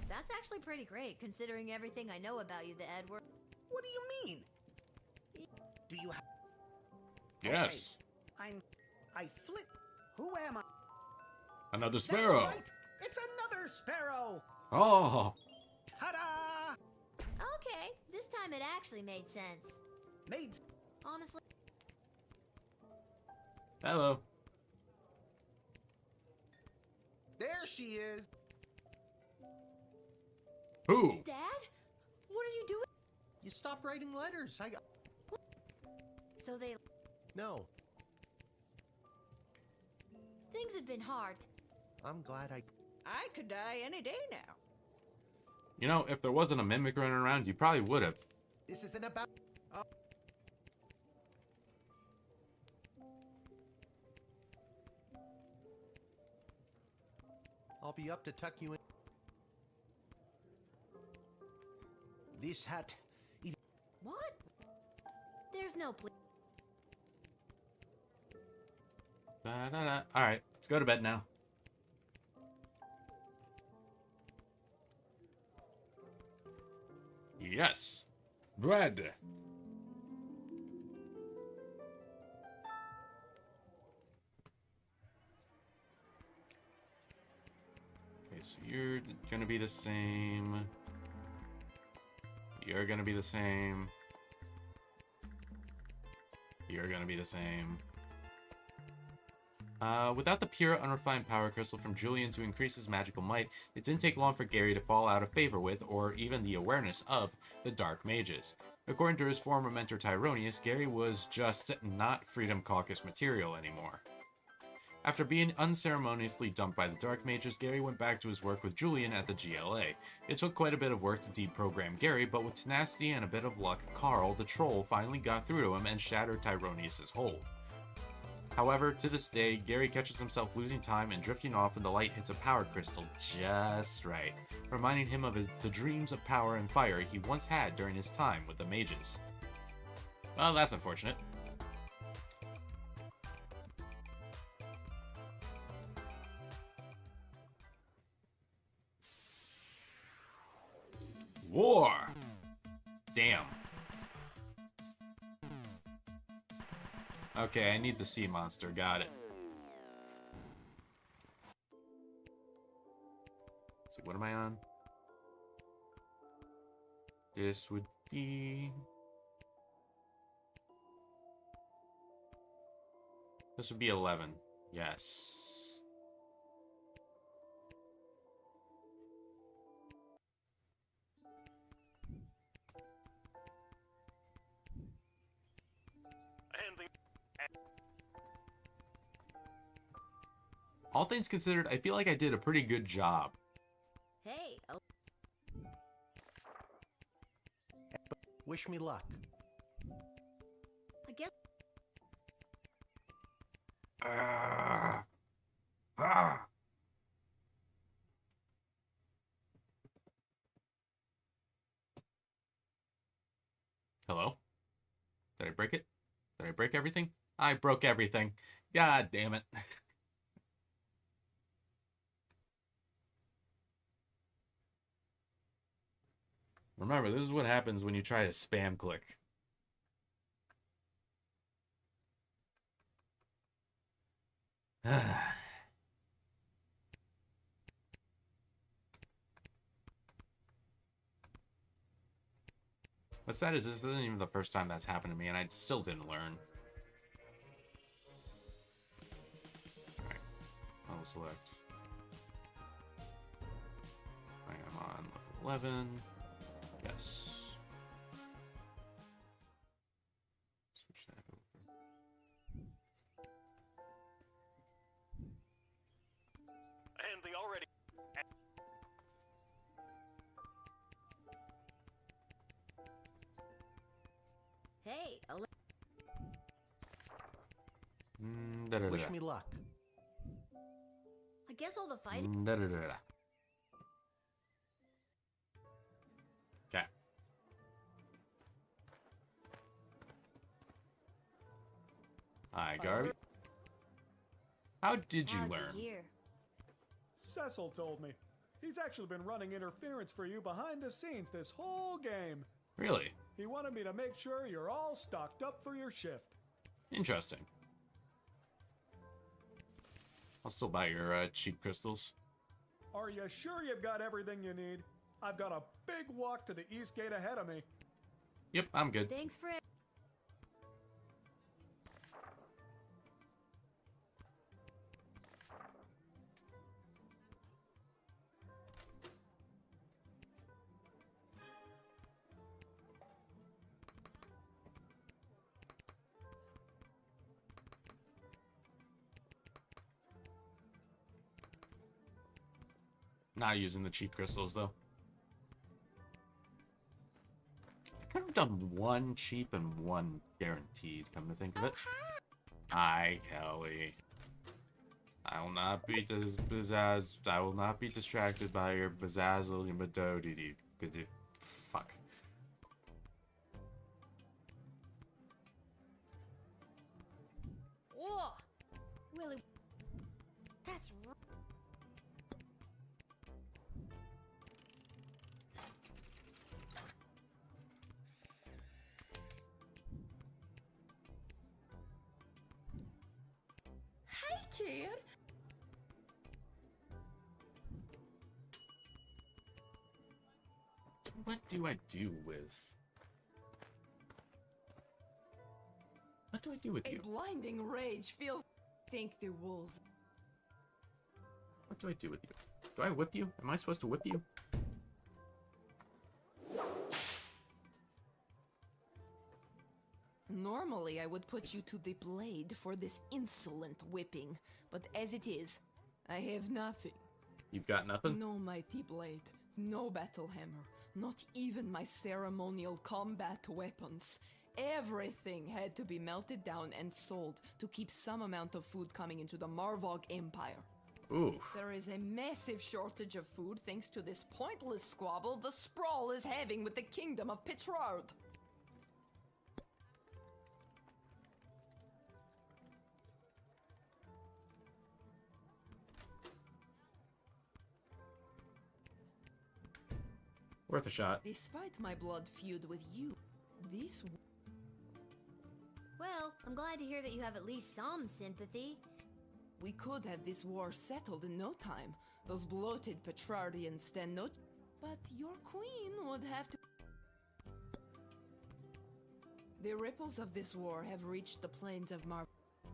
That's actually pretty great, considering everything I know about you, the Edward. What do you mean? Do you have... Yes. Okay, I flip. Who am I? Another sparrow. That's right! It's another sparrow! Oh. Ta-da! Okay, this time it actually made sense. Made... Honestly... Hello. There she is. Who? Dad? What are you doing? You stopped writing letters. So they... No. Things have been hard. I'm glad I could die any day now. You know, if there wasn't a mimic running around, you probably would have. This isn't about... I'll be up to tuck you in. This hat... What? There's no Alright, let's go to bed now. Yes. Bread. Okay, so you're gonna be the same. You're gonna be the same. You're gonna be the same. Without the pure, unrefined power crystal from Julian to increase his magical might, it didn't take long for Gary to fall out of favor with, or even the awareness of, the Dark Mages. According to his former mentor Tyronius, Gary was just not Freedom Caucus material anymore. After being unceremoniously dumped by the Dark Mages, Gary went back to his work with Julian at the GLA. It took quite a bit of work to deprogram Gary, but with tenacity and a bit of luck, Carl, the troll, finally got through to him and shattered Tyronius' hold. However, to this day, Gary catches himself losing time and drifting off when the light hits a power crystal just right, reminding him of the dreams of power and fire he once had during his time with the mages. Well, that's unfortunate. War! Damn. Okay, I need the sea monster. Got it. So what am I on? This would be... This would be 11. Yes. All things considered, I feel like I did a pretty good job. Hey, oh. Wish me luck. I guess... Hello? Did I break it? Did I break everything? I broke everything. God damn it. Remember, this is what happens when you try to spam click. What's sad is this isn't even the first time that's happened to me, and I still didn't learn. select. I am on level 11. Yes. Switch that over. And the already... Hey, Wish me luck. I guess all the fighting. Okay. Hi, Garby. How did you learn? Cecil told me. He's actually been running interference for you behind the scenes this whole game. Really? He wanted me to make sure you're all stocked up for your shift. Interesting. I'll still buy your cheap crystals. Are you sure you've got everything you need? I've got a big walk to the east gate ahead of me. Yep, I'm good. Thanks for it. Not using the cheap crystals, though. I could have done one cheap and one guaranteed, come to think of it. Hi, Kelly. I will not be I will not be distracted by your bazzazzle and badodity. Fuck. Whoa! Willie, that's Hey, kid. What do I do with? What do I do with you? A blinding rage feels. Think the wolves. What do I do with you? Do I whip you? Am I supposed to whip you? Normally, I would put you to the blade for this insolent whipping, but as it is, I have nothing. You've got nothing? No mighty blade, no battle hammer, not even my ceremonial combat weapons. Everything had to be melted down and sold to keep some amount of food coming into the Marvog Empire. Ooh. There is a massive shortage of food thanks to this pointless squabble the Sprawl is having with the Kingdom of Petrard. Worth a shot. Despite my blood feud with you, this... Well, I'm glad to hear that you have at least some sympathy. We could have this war settled in no time. Those bloated Petrardians stand no... But your queen would have to... The ripples of this war have reached the plains of Mar...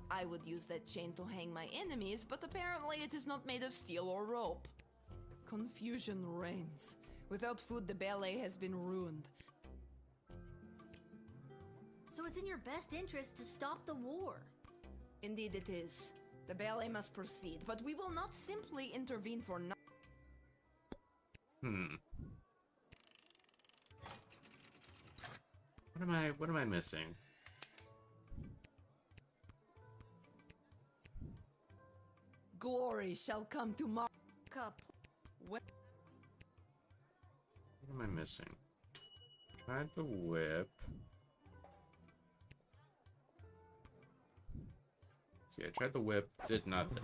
I would use that chain to hang my enemies, but apparently it is not made of steel or rope. Confusion reigns. Without food, the ballet has been ruined. So it's in your best interest to stop the war. Indeed it is. The ballet must proceed, but we will not simply intervene for no... What am I missing? Glory shall come to Mar... What? What am I missing? Tried the whip. See, I tried the whip, did nothing.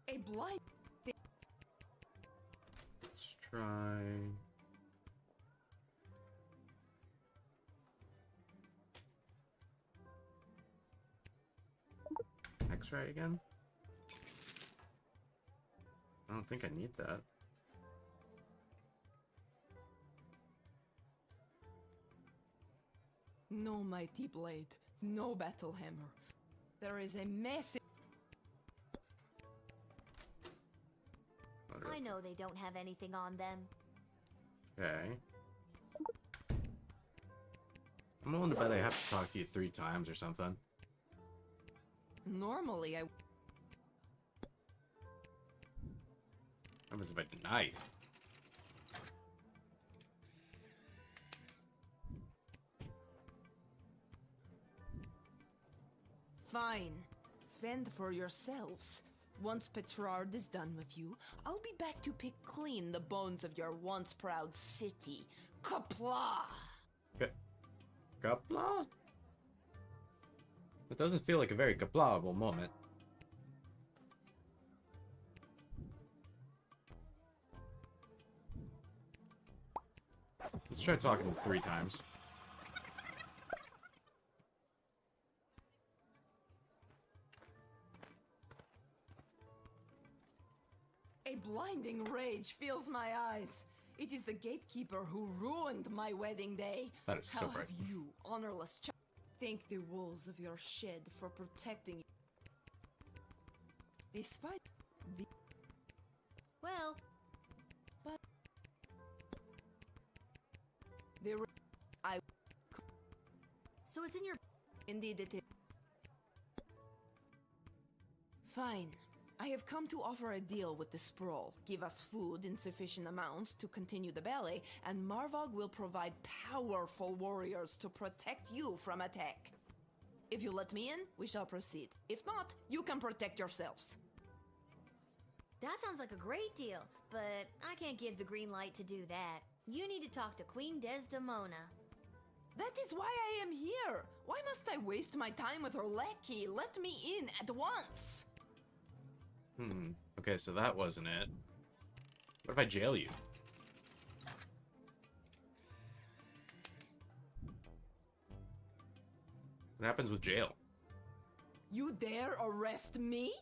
A blind... Let's try... X-ray again? I don't think I need that. No mighty blade, no battle hammer. There is a massive... I know they don't have anything on them. Okay. I'm willing to bet I have to talk to you 3 times or something. Normally, I... What happens if I deny you? Fine. Fend for yourselves. Once Petrard is done with you, I'll be back to pick clean the bones of your once proud city. Kapla! Kapla? It doesn't feel like a very kapla'able moment. Let's try talking 3 times. A blinding rage fills my eyes. It is the gatekeeper who ruined my wedding day. That is so How bright. have you, honorless child, thank the walls of your shed for protecting you. Despite the... Well, but... There were... I... So it's in your... Indeed it is. Fine. I have come to offer a deal with the Sprawl. Give us food in sufficient amounts to continue the ballet, and Marvog will provide powerful warriors to protect you from attack. If you let me in, we shall proceed. If not, you can protect yourselves. That sounds like a great deal, but I can't give the green light to do that. You need to talk to Queen Desdemona. That is why I am here. Why must I waste my time with her lackey? Let me in at once. Okay, so that wasn't it. What if I jail you? What happens with jail? You dare arrest me?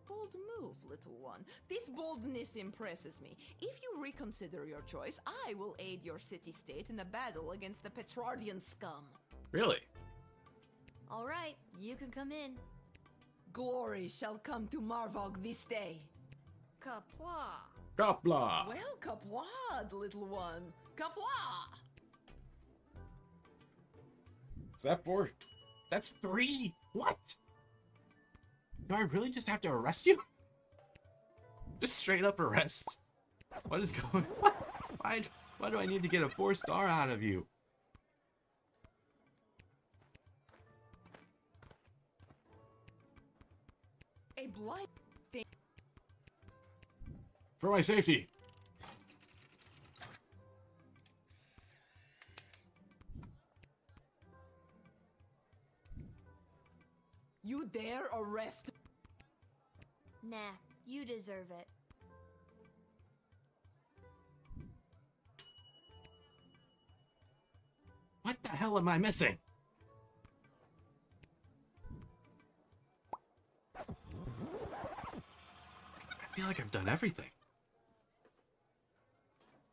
Bold move, little one. This boldness impresses me. If you reconsider your choice, I will aid your city-state in the battle against the Petrardian scum. Really? All right, you can come in. Glory shall come to Marvog this day. Kapla. Kapla! Well, kaplad, little one. Kapla! Is that 4? That's 3? What? Do I really just have to arrest you? Just straight up arrest? What is going on? Why do I need to get a 4-star out of you? A blind thing. For my safety. You dare arrest... Nah, you deserve it. What the hell am I missing? I feel like I've done everything.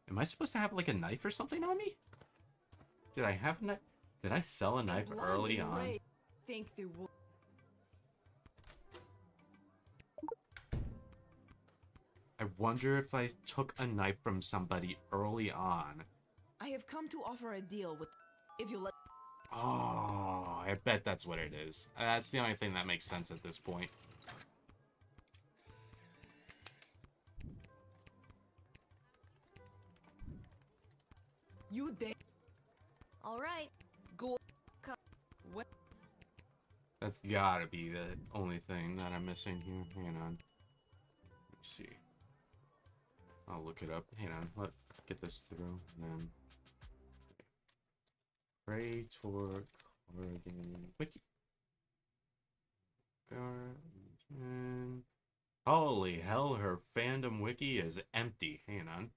Am I supposed to have like a knife or something on me? Did I have a knife? Did I sell a knife early on? Think they will... I wonder if I took a knife from somebody early on. I have come to offer a deal with... If you let... Oh, I bet that's what it is. That's the only thing that makes sense at this point. You dare... All right. What? That's gotta be the only thing that I'm missing here. Hang on. Let's see. I'll look it up. Hang on. Let's get this through. And then... Pray toward Corrigan Wiki. Guardsman. Holy hell, her fandom wiki is empty. Hang on.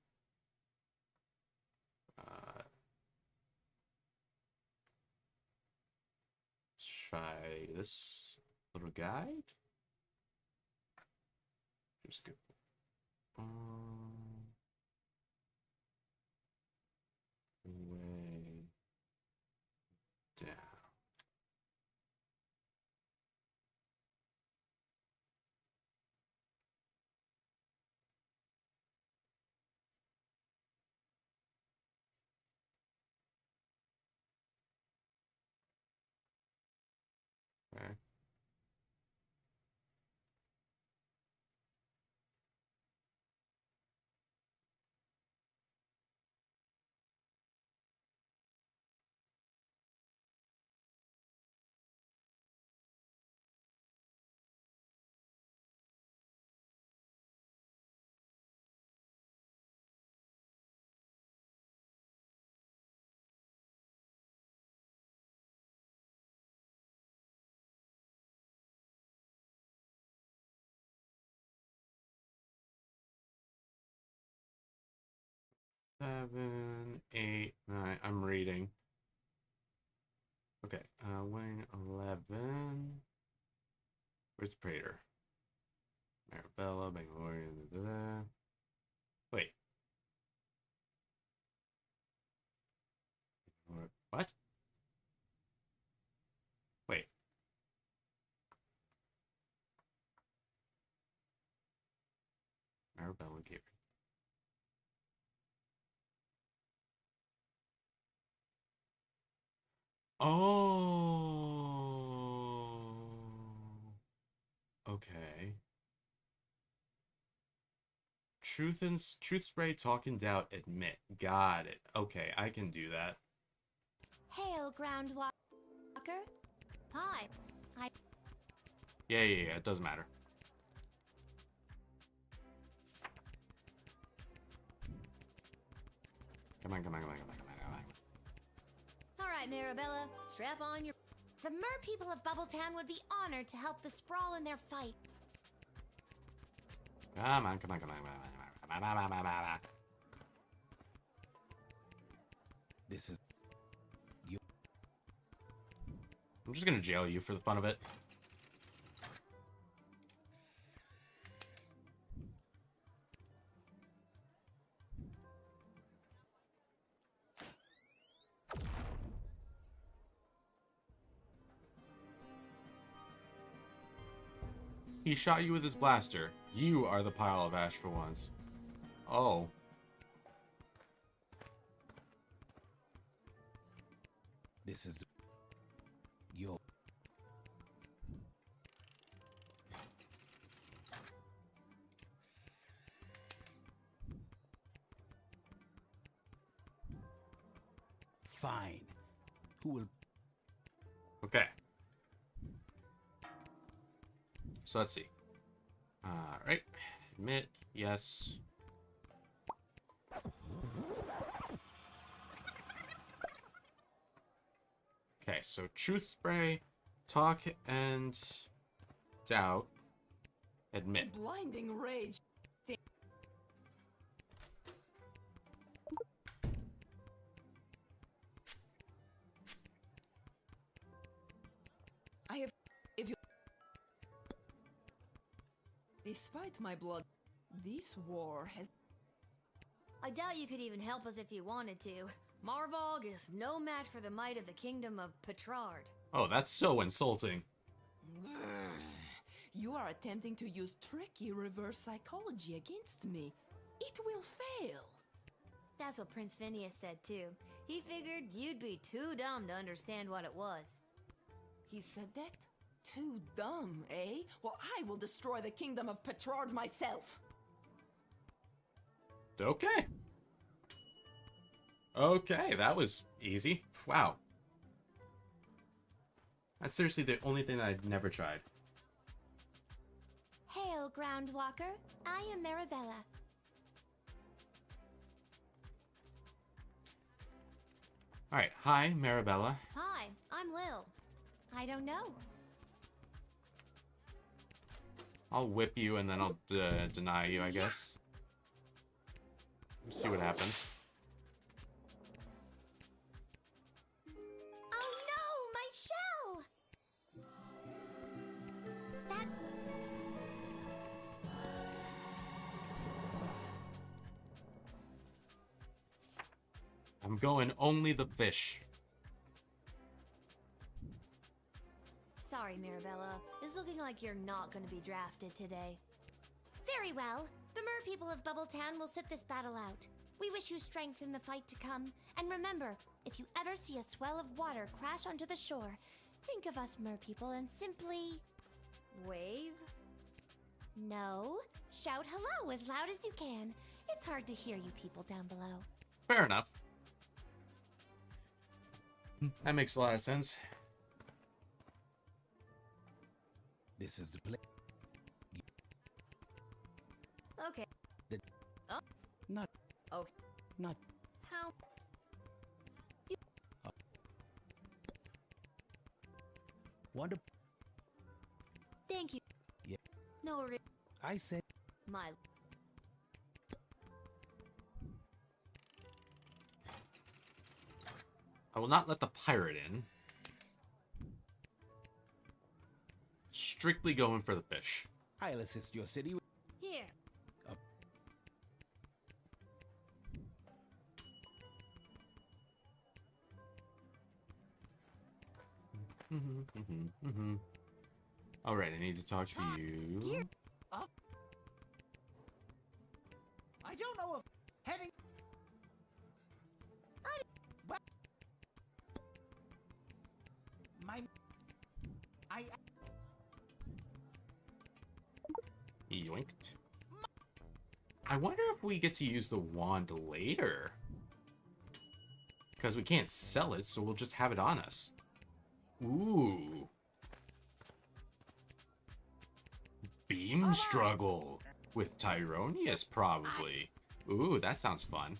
Try this little guide. Just go way down. 7, 8, 9. I'm reading. Okay, wing 11. Where's Praetor? Marabella, Bangorian. Wait. What? Wait. Marabella gave her. Oh. Okay. Truth spray, talk in doubt, admit. Got it. Okay, I can do that. Hail, Groundwalker. Hi. Yeah, it doesn't matter. Come on. All right, Marabella, strap on your... The mer people of Bubbletown would be honored to help the Sprawl in their fight. Come on. This is you. I'm just gonna jail you for the fun of it. He shot you with his blaster. You are the pile of ash for once. Oh. This is your. Fine. Who will? Okay. So let's see. Alright. Admit. Yes. Okay, so truth spray, talk and doubt, admit. Blinding rage. If you... Despite my blood, this war has... I doubt you could even help us if you wanted to. Marvog is no match for the might of the kingdom of Petrard. Oh, that's so insulting. You are attempting to use tricky reverse psychology against me. It will fail. That's what Prince Phineas said too. He figured you'd be too dumb to understand what it was. He said that? Too dumb, eh? Well, I will destroy the kingdom of Petrard myself. Okay. Okay, that was easy. Wow. That's seriously the only thing that I've never tried. Hail, Groundwalker. I am Marabella. Alright, hi, Marabella. Hi, I'm Lil. I don't know. I'll whip you and then I'll deny you, I guess. See what happens. Oh no, my shell! That... I'm going only the fish. Sorry, Marabella. It's looking like you're not going to be drafted today. Very well. The mer people of Bubbletown will sit this battle out. We wish you strength in the fight to come. And remember, if you ever see a swell of water crash onto the shore, think of us mer people and simply... wave? No. Shout hello as loud as you can. It's hard to hear you people down below. Fair enough. That makes a lot of sense. This is the play. Okay. Oh. Not. Okay. Not. How? Wonder. Thank you. Yeah. No, I said. My. I will not let the pirate in. Strictly going for the fish. I'll assist your city. Here. Alright, I need to talk to you. I don't know if heading. I. Yoinked. I wonder if we get to use the wand later. Because we can't sell it, so we'll just have it on us. Ooh. Beam struggle with Tyronius, probably. Ooh, that sounds fun.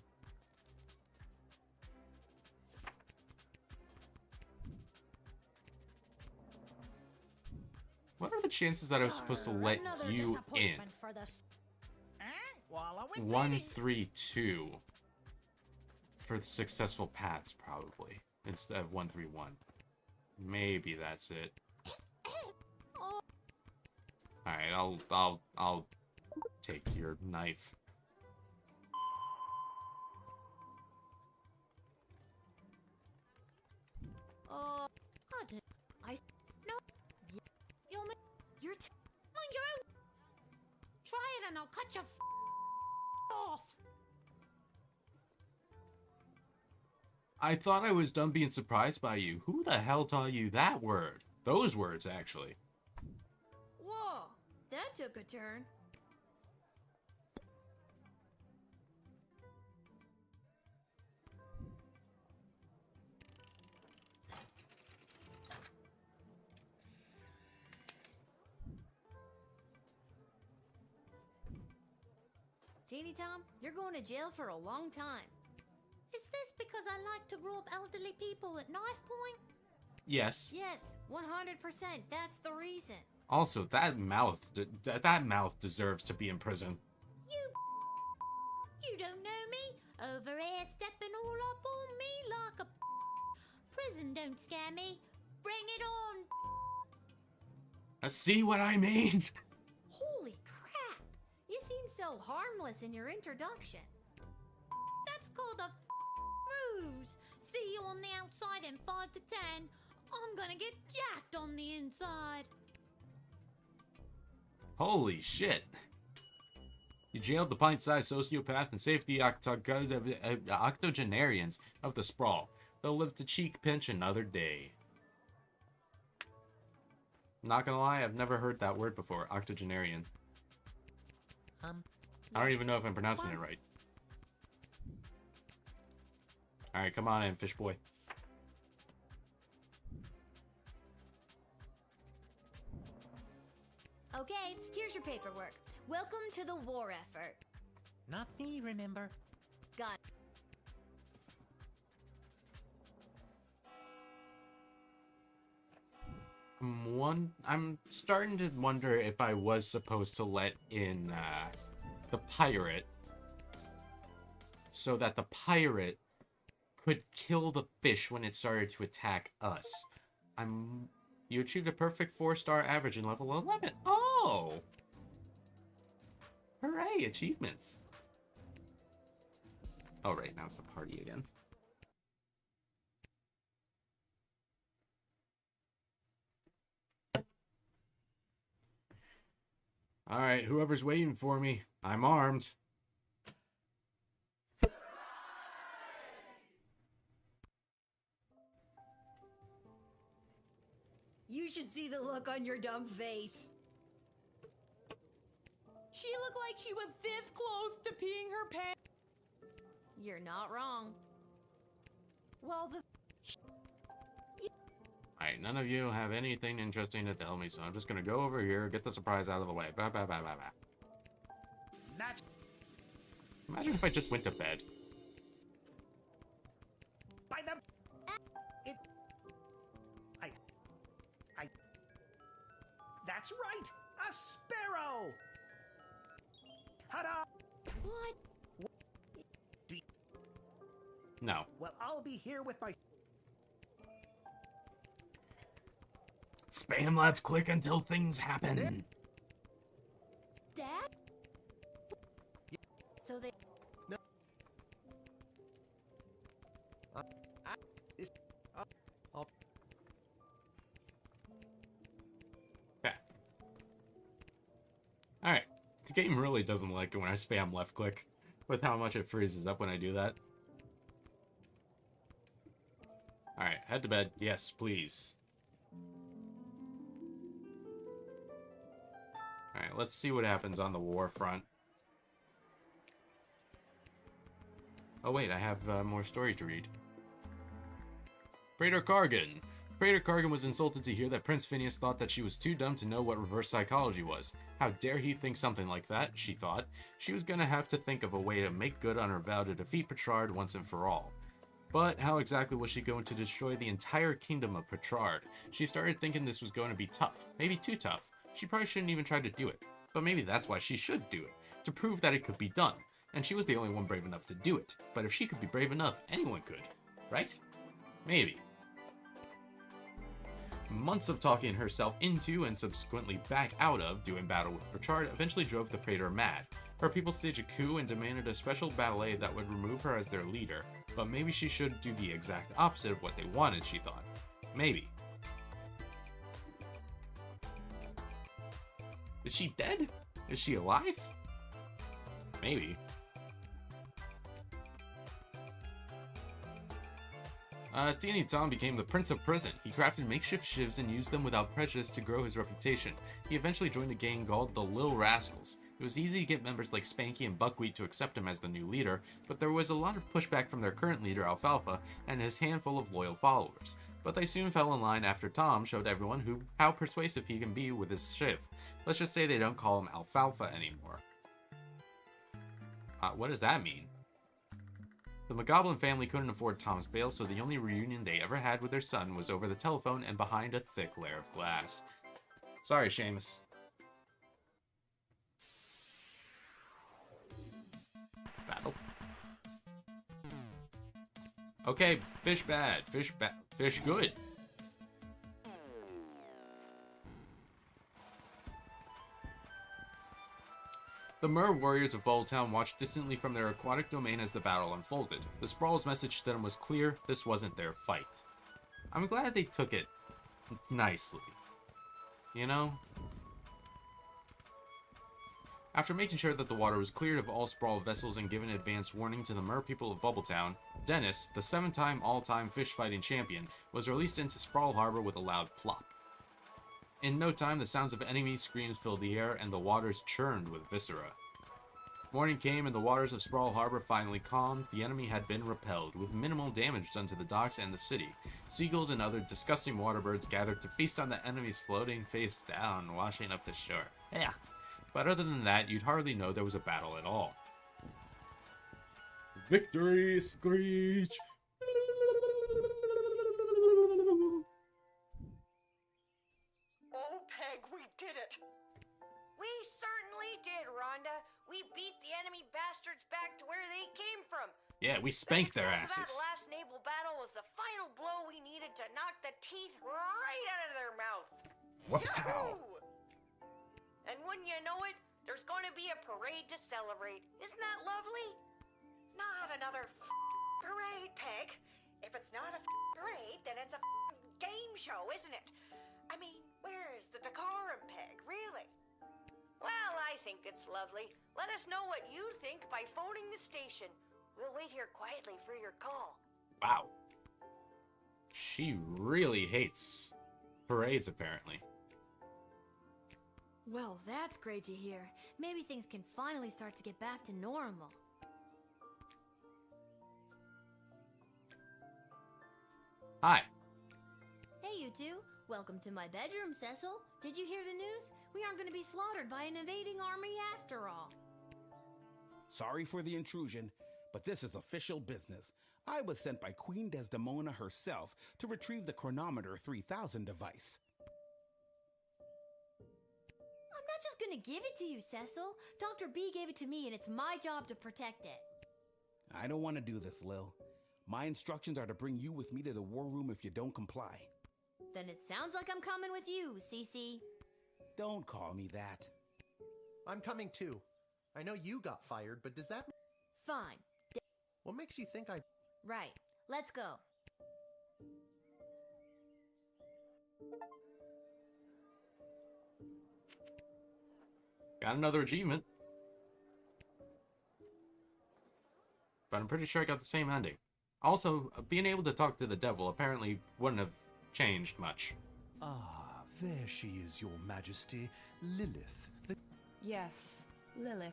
What are the chances that I was supposed to let you in? 132 for the successful paths, probably, instead of 131. Maybe that's it. All right, I'll take your knife. Mind your own. Try it and I'll cut your off. I thought I was done being surprised by you. Who the hell taught you that word? Those words, actually. Whoa, that took a turn. Teeny Tom, you're going to jail for a long time. Is this because I like to rob elderly people at knife point? Yes. Yes, 100%. That's the reason. Also, that mouth deserves to be in prison. You don't know me? Over here stepping all up on me like a prison don't scare me. Bring it on. See what I mean? Holy crap! You seem so harmless in your introduction. That's called a ruse. See you on the outside in 5 to 10. I'm gonna get jacked on the inside. Holy shit. You jailed the pint-sized sociopath and saved the octogenarians of the sprawl. They'll live to cheek pinch another day. Not gonna lie, I've never heard that word before, octogenarian. I don't even know if I'm pronouncing it right. Alright, come on in, fish boy. Okay, here's your paperwork. Welcome to the war effort. Not me, remember? Got it. I'm starting to wonder if I was supposed to let in the pirate so that the pirate could kill the fish when it started to attack us. You achieved a perfect 4-star average in level 11. Oh! Hooray, achievements. Oh, right, now it's the party again. Alright, whoever's waiting for me, I'm armed. You should see the look on your dumb face. She looked like she was this close to peeing her pants. You're not wrong. Well, Alright, none of you have anything interesting to tell me, so I'm just gonna go over here, get the surprise out of the way. Bye, bye, bye, bye, bye. Imagine if I just went to bed. By the... That's right! A sparrow! Ta-da! What? No. Well, I'll be here with my... Spam left click until things happen. Dad? So they. No. Okay. Alright. The game really doesn't like it when I spam left click, with how much it freezes up when I do that. Alright, head to bed. Yes, please. Alright, let's see what happens on the war front. Oh wait, I have more story to read. Praetor Kargan. Praetor Kargan was insulted to hear that Prince Phineas thought that she was too dumb to know what reverse psychology was. How dare he think something like that, she thought. She was gonna have to think of a way to make good on her vow to defeat Petrard once and for all. But how exactly was she going to destroy the entire kingdom of Petrard? She started thinking this was going to be tough. Maybe too tough. She probably shouldn't even try to do it. But maybe that's why she should do it. To prove that it could be done. And she was the only one brave enough to do it. But if she could be brave enough, anyone could. Right? Maybe. Months of talking herself into and subsequently back out of doing battle with Petrard eventually drove the Praetor mad. Her people staged a coup and demanded a special ballet that would remove her as their leader, but maybe she should do the exact opposite of what they wanted, she thought. Maybe. Is she dead? Is she alive? Maybe. Teeny Tom became the Prince of Prison. He crafted makeshift shivs and used them without prejudice to grow his reputation. He eventually joined a gang called the Lil Rascals. It was easy to get members like Spanky and Buckwheat to accept him as the new leader, but there was a lot of pushback from their current leader, Alfalfa, and his handful of loyal followers. But they soon fell in line after Tom showed everyone how persuasive he can be with his shiv. Let's just say they don't call him Alfalfa anymore. What does that mean? The McGoblin family couldn't afford Tom's bail, so the only reunion they ever had with their son was over the telephone and behind a thick layer of glass. Sorry, Seamus. Battle. Okay, fish bad, fish good. The Mer warriors of Balltown watched distantly from their aquatic domain as the battle unfolded. The Sprawl's message to them was clear: this wasn't their fight. I'm glad they took it nicely. You know? After making sure that the water was cleared of all Sprawl vessels and given advance warning to the Mer people of Bubbletown, Dennis, the 7-time all-time fish-fighting champion, was released into Sprawl Harbor with a loud plop. In no time, the sounds of enemy screams filled the air, and the waters churned with viscera. Morning came, and the waters of Sprawl Harbor finally calmed. The enemy had been repelled, with minimal damage done to the docks and the city. Seagulls and other disgusting waterbirds gathered to feast on the enemies floating face down, washing up the shore. Ugh. But other than that, you'd hardly know there was a battle at all. Victory Screech! Oh, Peg, we did it! We certainly did, Rhonda. We beat the enemy bastards back to where they came from. Yeah, we spanked their asses. That last naval battle was the final blow we needed to knock the teeth right out of their mouth. Wow. And wouldn't you know it, there's going to be a parade to celebrate. Isn't that lovely? Not another parade, Peg. If it's not a parade, then it's a game show, isn't it? I mean, where's the decorum, Peg, really? Well, I think it's lovely. Let us know what you think by phoning the station. We'll wait here quietly for your call. Wow. She really hates parades, apparently. Well, that's great to hear. Maybe things can finally start to get back to normal. Hi. Hey, you two. Welcome to my bedroom, Cecil. Did you hear the news? We aren't going to be slaughtered by an invading army after all. Sorry for the intrusion, but this is official business. I was sent by Queen Desdemona herself to retrieve the Chronometer 3000 device. I'm not just going to give it to you, Cecil. Dr. B gave it to me, and it's my job to protect it. I don't want to do this, Lil. My instructions are to bring you with me to the war room if you don't comply. Then it sounds like I'm coming with you, Cece. Don't call me that. I'm coming too. I know you got fired, but does that... Fine. What makes you think I... Right. Let's go. Got another achievement. But I'm pretty sure I got the same ending. Also, being able to talk to the devil apparently wouldn't have changed much. Ah, there she is, your majesty. Lilith, the... Yes, Lilith.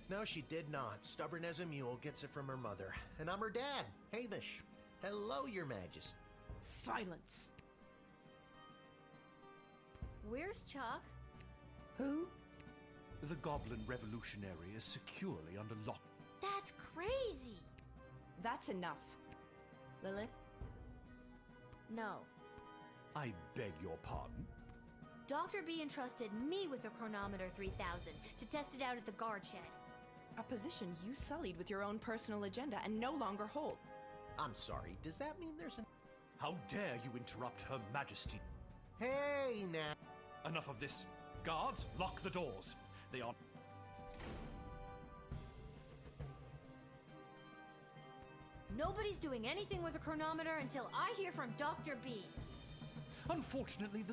No, she did not. Stubborn as a mule, gets it from her mother. And I'm her dad, Hamish. Hello, your majesty. Silence. Where's Chuck? Who? The goblin revolutionary is securely under lock. That's crazy. That's enough. Lilith? No. I beg your pardon? Dr. B entrusted me with the chronometer 3000 to test it out at the guard shed. A position you sullied with your own personal agenda and no longer hold. I'm sorry, does that mean there's an... How dare you interrupt Her Majesty? Hey, now... Enough of this. Guards, lock the doors. They are... Nobody's doing anything with a chronometer until I hear from Dr. B. Unfortunately,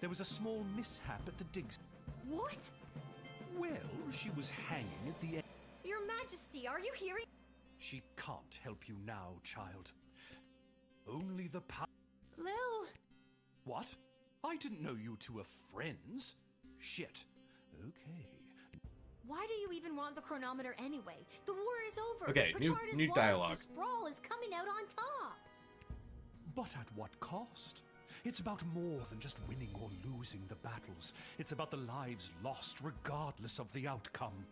there was a small mishap at the digs. What? Well, she was hanging at the end. Your Majesty, are you hearing? She can't help you now, child. Only the power... Lil... What? I didn't know you two were friends. Shit. Okay. Why do you even want the chronometer anyway? The war is over. Okay, Petard is new lost. dialogue. The sprawl is coming out on top. But at what cost? It's about more than just winning or losing the battles. It's about the lives lost regardless of the outcome.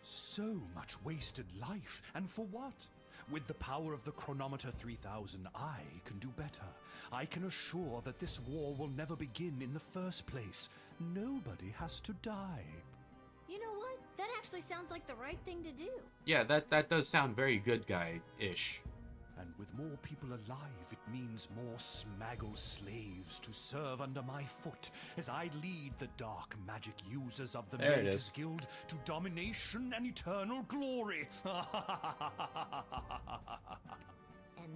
So much wasted life, and for what? With the power of the chronometer 3000, I can do better. I can assure that this war will never begin in the first place. Nobody has to die. You know what? That actually sounds like the right thing to do. Yeah, that does sound very good guy-ish. And with more people alive, it means more smaggle slaves to serve under my foot as I lead the dark magic users of the Mages Guild to domination and eternal glory. And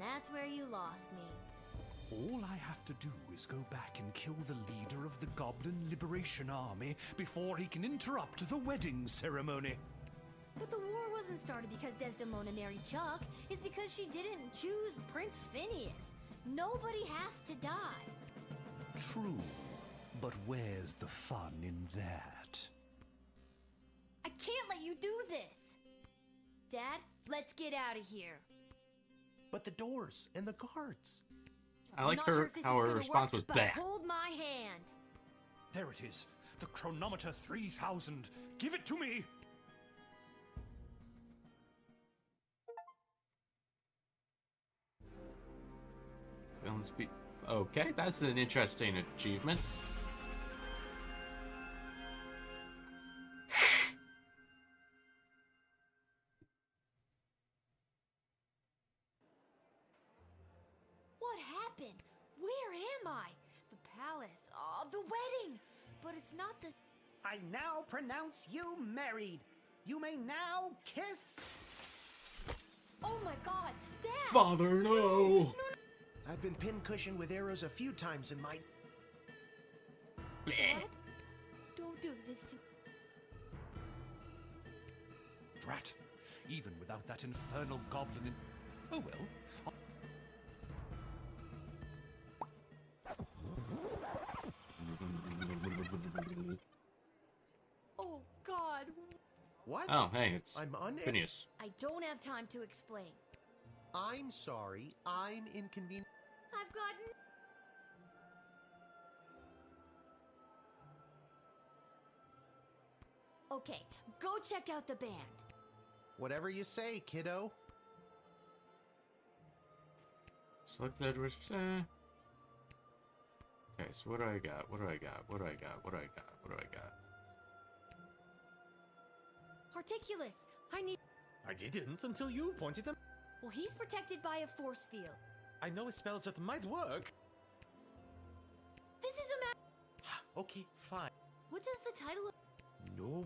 that's where you lost me. All I have to do is go back and kill the leader of the Goblin Liberation Army before he can interrupt the wedding ceremony. But the war wasn't started because Desdemona married Chuck. It's because she didn't choose Prince Phineas. Nobody has to die. True, but where's the fun in that? I can't let you do this. Dad, let's get out of here. But the doors and the guards. I like how her response was but bad. Hold my hand. There it is. The chronometer 3000. Give it to me. Okay, that's an interesting achievement. What happened? Where am I? The palace. Oh, the wedding. But it's not the... I now pronounce you married. You may now kiss... Oh my god, Dad! Father, no! I've been pincushioned with arrows a few times in my... Dad? Don't do this to... Drat. Even without that infernal goblin in... Oh well. Oh god. What? Oh, hey, it's I'm Phineas. I don't have time to explain. I'm sorry. I'm inconvenient. I've gotten... Okay, go check out the band. Whatever you say, kiddo. Select the Edwards. Okay, so what do I got? What do I got? What do I got? What do I got? What do I got? Articulus, I need... I didn't until you pointed them. Well, he's protected by a force field. I know spells that might work. This is a Okay, fine. What does the title of... No.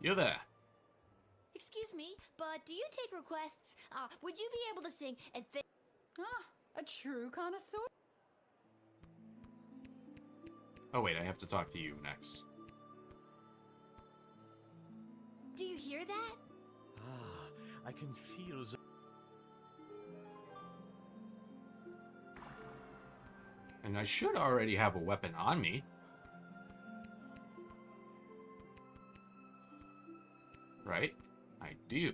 You there. Excuse me, but do you take requests? Would you be able to sing A true connoisseur? Oh wait, I have to talk to you next. Do you hear that? I can feel the... And I should already have a weapon on me. Right? I do.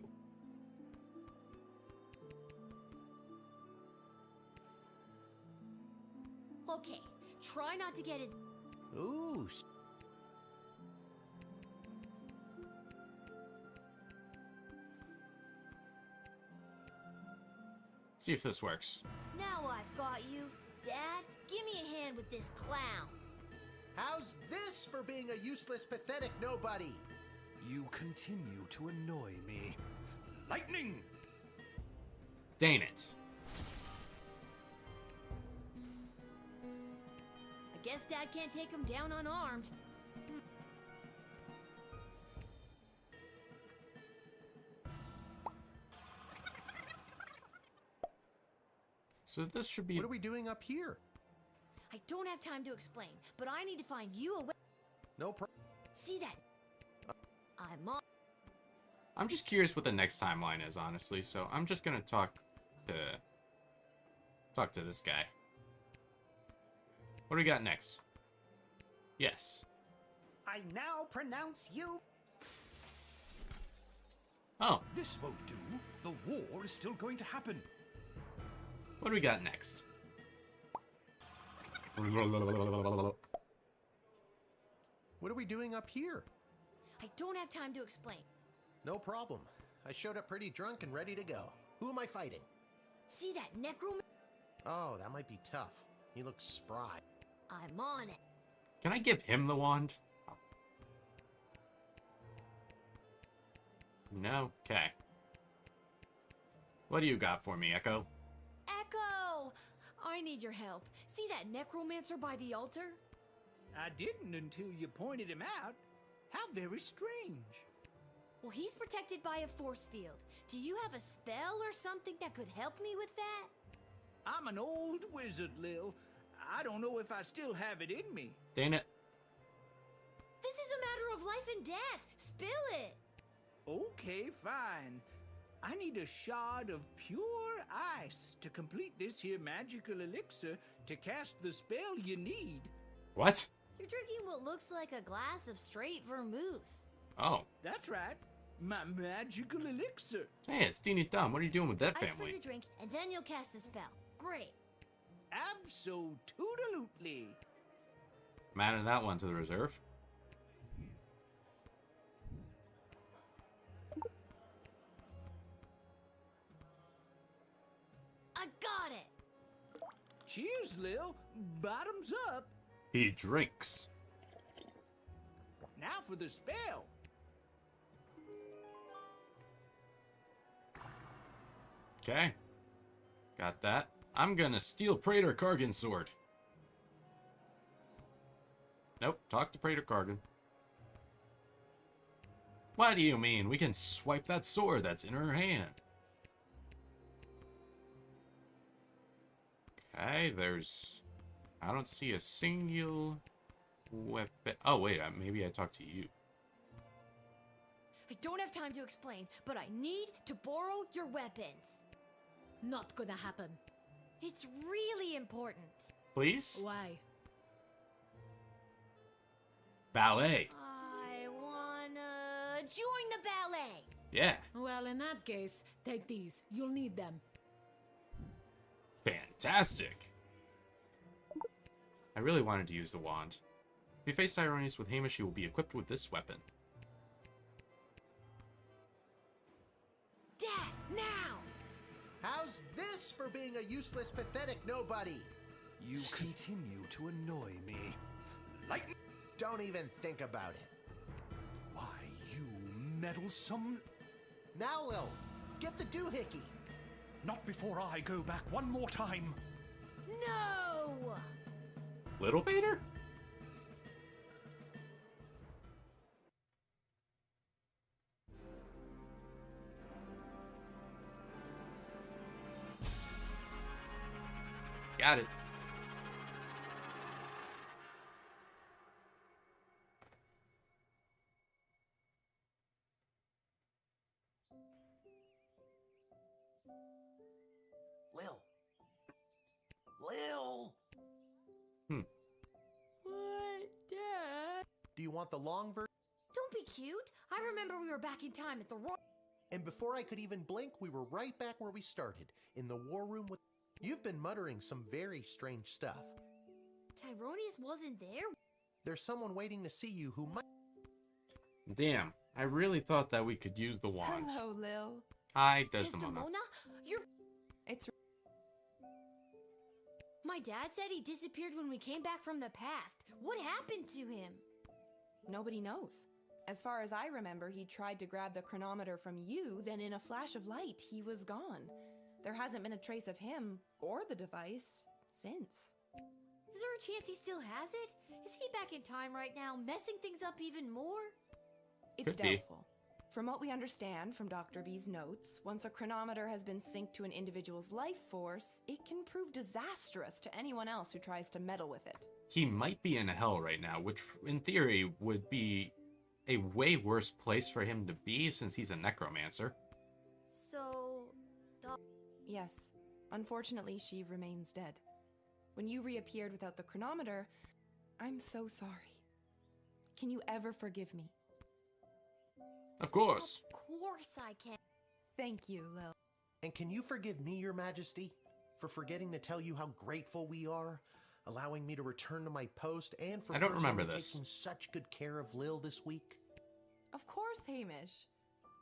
Okay, try not to get his... Ooh. See if this works. Now I've got you. Dad, give me a hand with this clown. How's this for being a useless, pathetic nobody? You continue to annoy me. Lightning! Dang it. I guess Dad can't take him down unarmed. So this should be... What are we doing up here? I don't have time to explain, but I need to find you a way. No problem. See that? I'm on. I'm just curious what the next timeline is, honestly, so I'm just gonna talk to this guy. What do we got next? Yes. I now pronounce you... Oh. This won't do. The war is still going to happen. What do we got next? What are we doing up here? I don't have time to explain. No problem. I showed up pretty drunk and ready to go. Who am I fighting? See that necroman? Oh, that might be tough. He looks spry. I'm on it. Can I give him the wand? No? Okay. What do you got for me, Echo? Echo! I need your help. See that necromancer by the altar? I didn't until you pointed him out. How very strange. Well, he's protected by a force field. Do you have a spell or something that could help me with that? I'm an old wizard, Lil. I don't know if I still have it in me. Dang it. This is a matter of life and death. Spill it. Okay, fine. I need a shard of pure ice to complete this here magical elixir to cast the spell you need. What? You're drinking what looks like a glass of straight vermouth. Oh. That's right. My magical elixir. Hey, it's Teeny Thumb. What are you doing with that Ice for family? your drink, and then you'll cast the spell. Great. Abso-toodalutely. I'm adding that one to the reserve. I got it. Cheers, Lil. Bottoms up. He drinks. Now for the spell. Okay. Got that. I'm gonna steal Praetor Kargan's sword. Nope, talk to Praetor Kargan. What do you mean? We can swipe that sword that's in her hand. Okay, there's... I don't see a single weapon. Oh, wait, maybe I talked to you. I don't have time to explain, but I need to borrow your weapons. Not gonna happen. It's really important. Please? Why? Ballet. I wanna join the ballet. Yeah. Well, in that case, take these. You'll need them. Fantastic. I really wanted to use the wand. If you face Tyronius with Hamish, you will be equipped with this weapon. Dad, now! How's this for being a useless, pathetic nobody? You continue to annoy me. Lightning! Don't even think about it. Why, you meddlesome... Now, Lil, get the doohickey. Not before I go back one more time. No! No! Little Vader? Got it. Lil. Lil! What, Dad? Do you want the long version? Don't be cute. I remember we were back in time at the Royal. And before I could even blink, we were right back where we started, in the war room with... You've been muttering some very strange stuff. Tyronius wasn't there? There's someone waiting to see you who might... Damn, I really thought that we could use the wand. Hello, Lil. Hi, Desdemona. Desdemona? You're... It's... My dad said he disappeared when we came back from the past. What happened to him? Nobody knows. As far as I remember, he tried to grab the chronometer from you, then in a flash of light, he was gone. There hasn't been a trace of him, or the device, since. Is there a chance he still has it? Is he back in time right now, messing things up even more? It's Could be. doubtful. From what we understand from Dr. B's notes, once a chronometer has been synced to an individual's life force, it can prove disastrous to anyone else who tries to meddle with it. He might be in hell right now, which in theory would be a way worse place for him to be since he's a necromancer. So... Yes. Unfortunately, she remains dead. When you reappeared without the chronometer, I'm so sorry. Can you ever forgive me? Of course. Of course I can. Thank you, Lil. And can you forgive me, Your Majesty, for forgetting to tell you how grateful we are, allowing me to return to my post, and for I don't remember personally this. taking such good care of Lil this week? Of course, Hamish.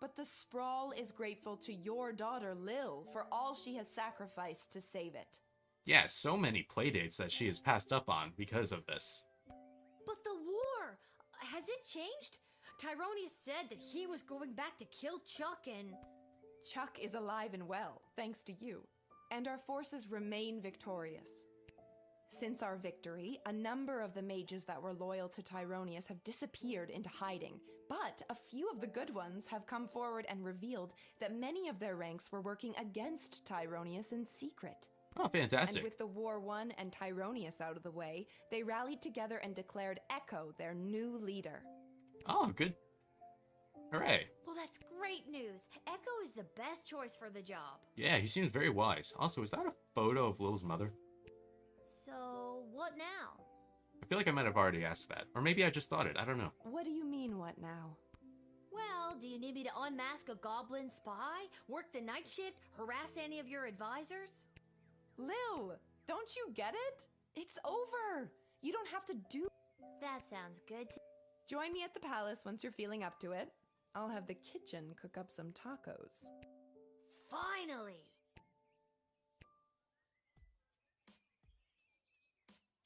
But the Sprawl is grateful to your daughter, Lil, for all she has sacrificed to save it. Yeah, so many playdates that she has passed up on because of this. But the war! Has it changed? Tyronius said that he was going back to kill Chuck and... Chuck is alive and well, thanks to you. And our forces remain victorious. Since our victory, a number of the mages that were loyal to Tyronius have disappeared into hiding, but a few of the good ones have come forward and revealed that many of their ranks were working against Tyronius in secret. Oh, fantastic. And with the war won and Tyronius out of the way, they rallied together and declared Echo their new leader. Oh, good. Hooray. Well, that's great news. Echo is the best choice for the job. Yeah, he seems very wise. Also, is that a photo of Lil's mother? So, what now? I feel like I might have already asked that. Or maybe I just thought it. I don't know. What do you mean, what now? Well, do you need me to unmask a goblin spy? Work the night shift? Harass any of your advisors? Lil, don't you get it? It's over. You don't have to do... That sounds good. Join me at the palace once you're feeling up to it. I'll have the kitchen cook up some tacos. Finally!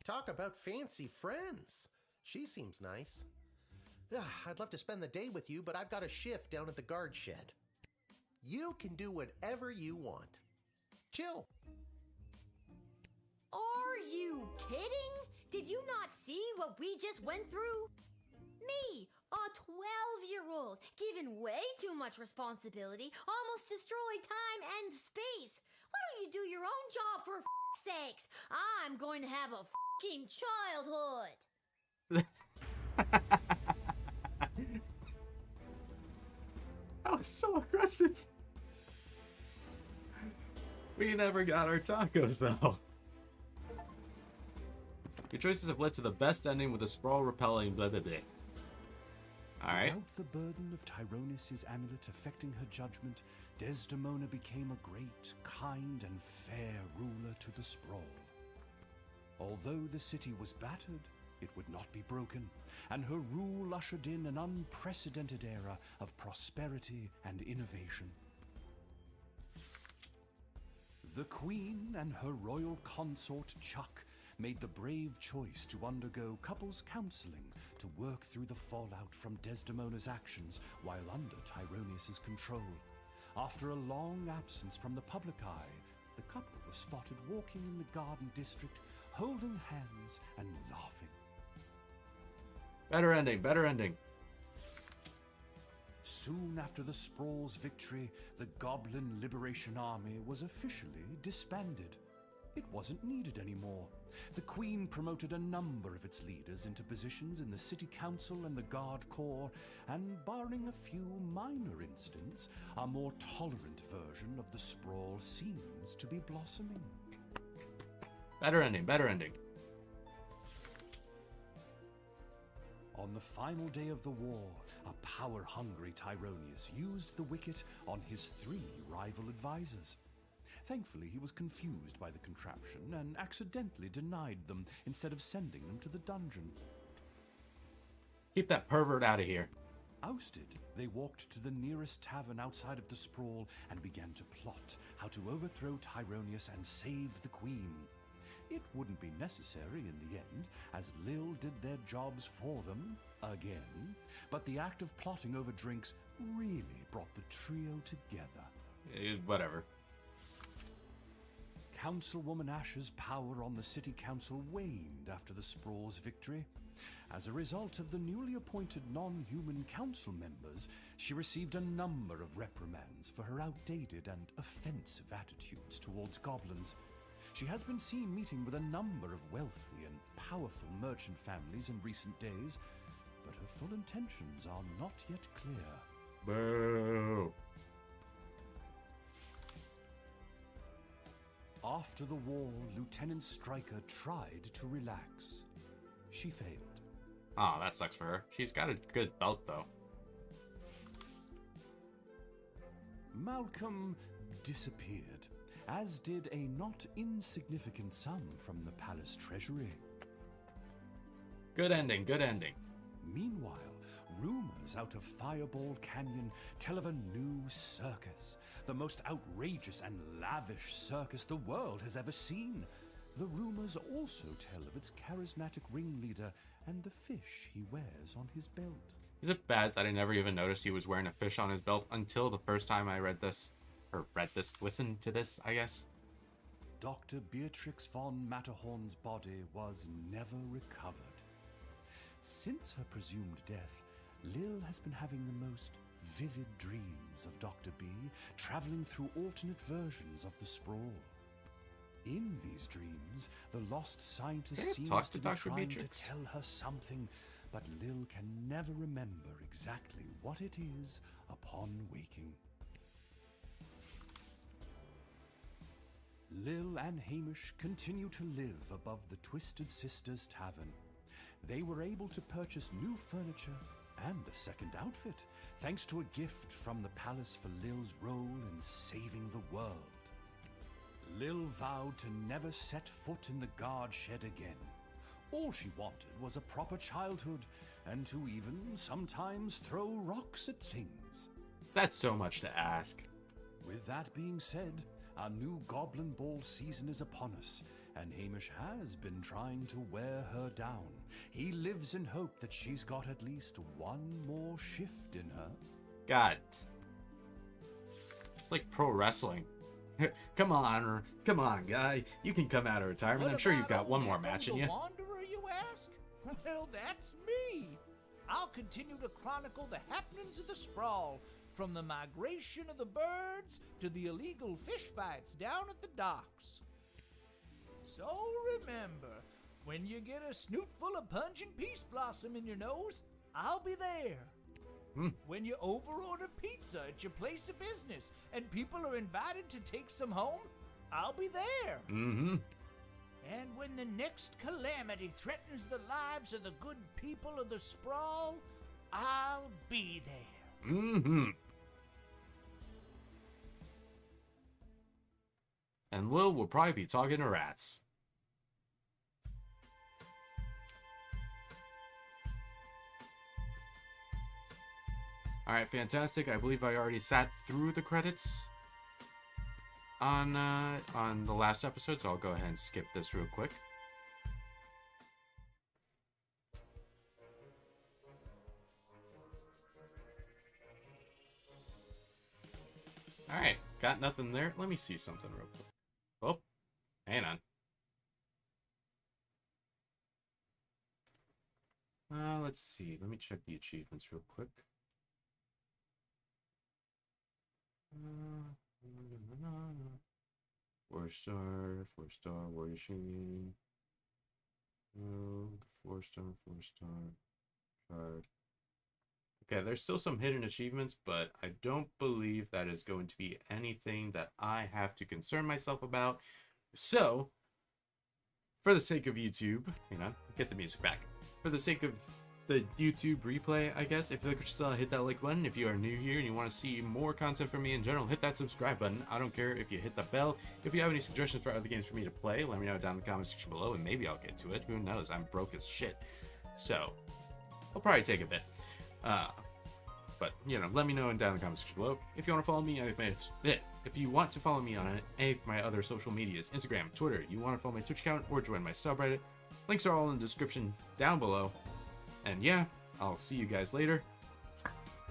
Talk about fancy friends. She seems nice. I'd love to spend the day with you, but I've got a shift down at the guard shed. You can do whatever you want. Chill. Are you kidding? Did you not see what we just went through? Me, a 12-year-old, given way too much responsibility, almost destroyed time and space. Why don't you do your own job for f***'s sakes? I'm going to have a f***ing childhood. That was so aggressive. We never got our tacos, though. Your choices have led to the best ending with the sprawl repelling blah blah blah. Alright. Without the burden of Tyronius' amulet affecting her judgment, Desdemona became a great, kind, and fair ruler to the sprawl. Although the city was battered, it would not be broken, and her rule ushered in an unprecedented era of prosperity and innovation. The Queen and her royal consort Chuck made the brave choice to undergo couples counseling to work through the fallout from Desdemona's actions while under Tyronius' control. After a long absence from the public eye, the couple was spotted walking in the garden district, holding hands and laughing. Better ending, better ending. Soon after the Sprawl's victory, the Goblin Liberation Army was officially disbanded. It wasn't needed anymore. The Queen promoted a number of its leaders into positions in the City Council and the Guard Corps, and barring a few minor incidents, a more tolerant version of the Sprawl seems to be blossoming. Better ending, better ending. On the final day of the war, a power-hungry Tyronius used the wicket on his 3 rival advisors. Thankfully, he was confused by the contraption and accidentally denied them instead of sending them to the dungeon. Keep that pervert out of here. Ousted, they walked to the nearest tavern outside of the Sprawl and began to plot how to overthrow Tyronius and save the Queen. It wouldn't be necessary in the end, as Lil did their jobs for them, again, but the act of plotting over drinks really brought the trio together. Whatever. Councilwoman Ash's power on the City Council waned after the Sprawl's victory. As a result of the newly appointed non-human council members, she received a number of reprimands for her outdated and offensive attitudes towards goblins. She has been seen meeting with a number of wealthy and powerful merchant families in recent days, but her full intentions are not yet clear. Boo! After the war, Lieutenant Stryker tried to relax. She failed. Oh, that sucks for her. She's got a good belt, though. Malcolm disappeared, as did a not insignificant sum from the palace treasury. Good ending, good ending. Meanwhile, rumors out of Fireball Canyon tell of a new circus, the most outrageous and lavish circus the world has ever seen. The rumors also tell of its charismatic ringleader and the fish he wears on his belt. Is it bad that I never even noticed he was wearing a fish on his belt until the first time I listened to this, I guess? Dr. Beatrix von Matterhorn's body was never recovered. Since her presumed death, Lil has been having the most vivid dreams of Dr. B, traveling through alternate versions of the Sprawl. In these dreams, the lost scientist seems to be trying to tell her something, but Lil can never remember exactly what it is upon waking. Lil and Hamish continue to live above the Twisted Sisters Tavern. They were able to purchase new furniture and a second outfit, thanks to a gift from the palace for Lil's role in saving the world. Lil vowed to never set foot in the guard shed again. All she wanted was a proper childhood, and to even sometimes throw rocks at things. That's so much to ask. With that being said, our new Goblin Ball season is upon us, and Hamish has been trying to wear her down. He lives in hope that she's got at least one more shift in her. God. It's like pro wrestling. Come on, guy. You can come out of retirement. I'm sure you've got one more match in you. Wanderer, you ask? Well, that's me. I'll continue to chronicle the happenings of the Sprawl, from the migration of the birds to the illegal fish fights down at the docks. So remember, when you get a snoot full of pungent peace blossom in your nose, I'll be there. When you overorder pizza at your place of business and people are invited to take some home, I'll be there. Mm-hmm. And when the next calamity threatens the lives of the good people of the Sprawl, I'll be there. Mm-hmm. And Lil will probably be talking to rats. Alright, fantastic. I believe I already sat through the credits on the last episode, so I'll go ahead and skip this real quick. Alright, got nothing there. Let me see something real quick. Oh, hang on. let's see. Let me check the achievements real quick. 4-star, 4-star, warrior shaming. Oh, 4-star, 4-star. Shard. Okay, there's still some hidden achievements, but I don't believe that is going to be anything that I have to concern myself about. So, for the sake of YouTube, get the music back. For the sake of the YouTube replay, I guess, if you like what you saw, hit that like button. If you are new here and you want to see more content from me in general, hit that subscribe button. I don't care if you hit the bell. If you have any suggestions for other games for me to play, let me know down in the comment section below, and maybe I'll get to it. Who knows? I'm broke as shit. So, I'll probably take a bit. But, let me know down in the comment section below. If you want to follow me, if you want to follow me on any of my other social medias, Instagram, Twitter, you want to follow my Twitch account, or join my subreddit, links are all in the description down below. And yeah, I'll see you guys later.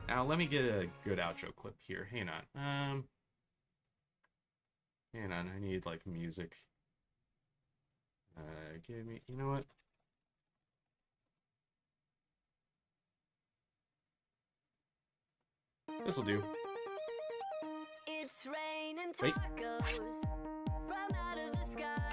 Now, let me get a good outro clip here. Hang on. I need, like, music. Give me, you know what? This'll do. It's raining tacos from out of the sky.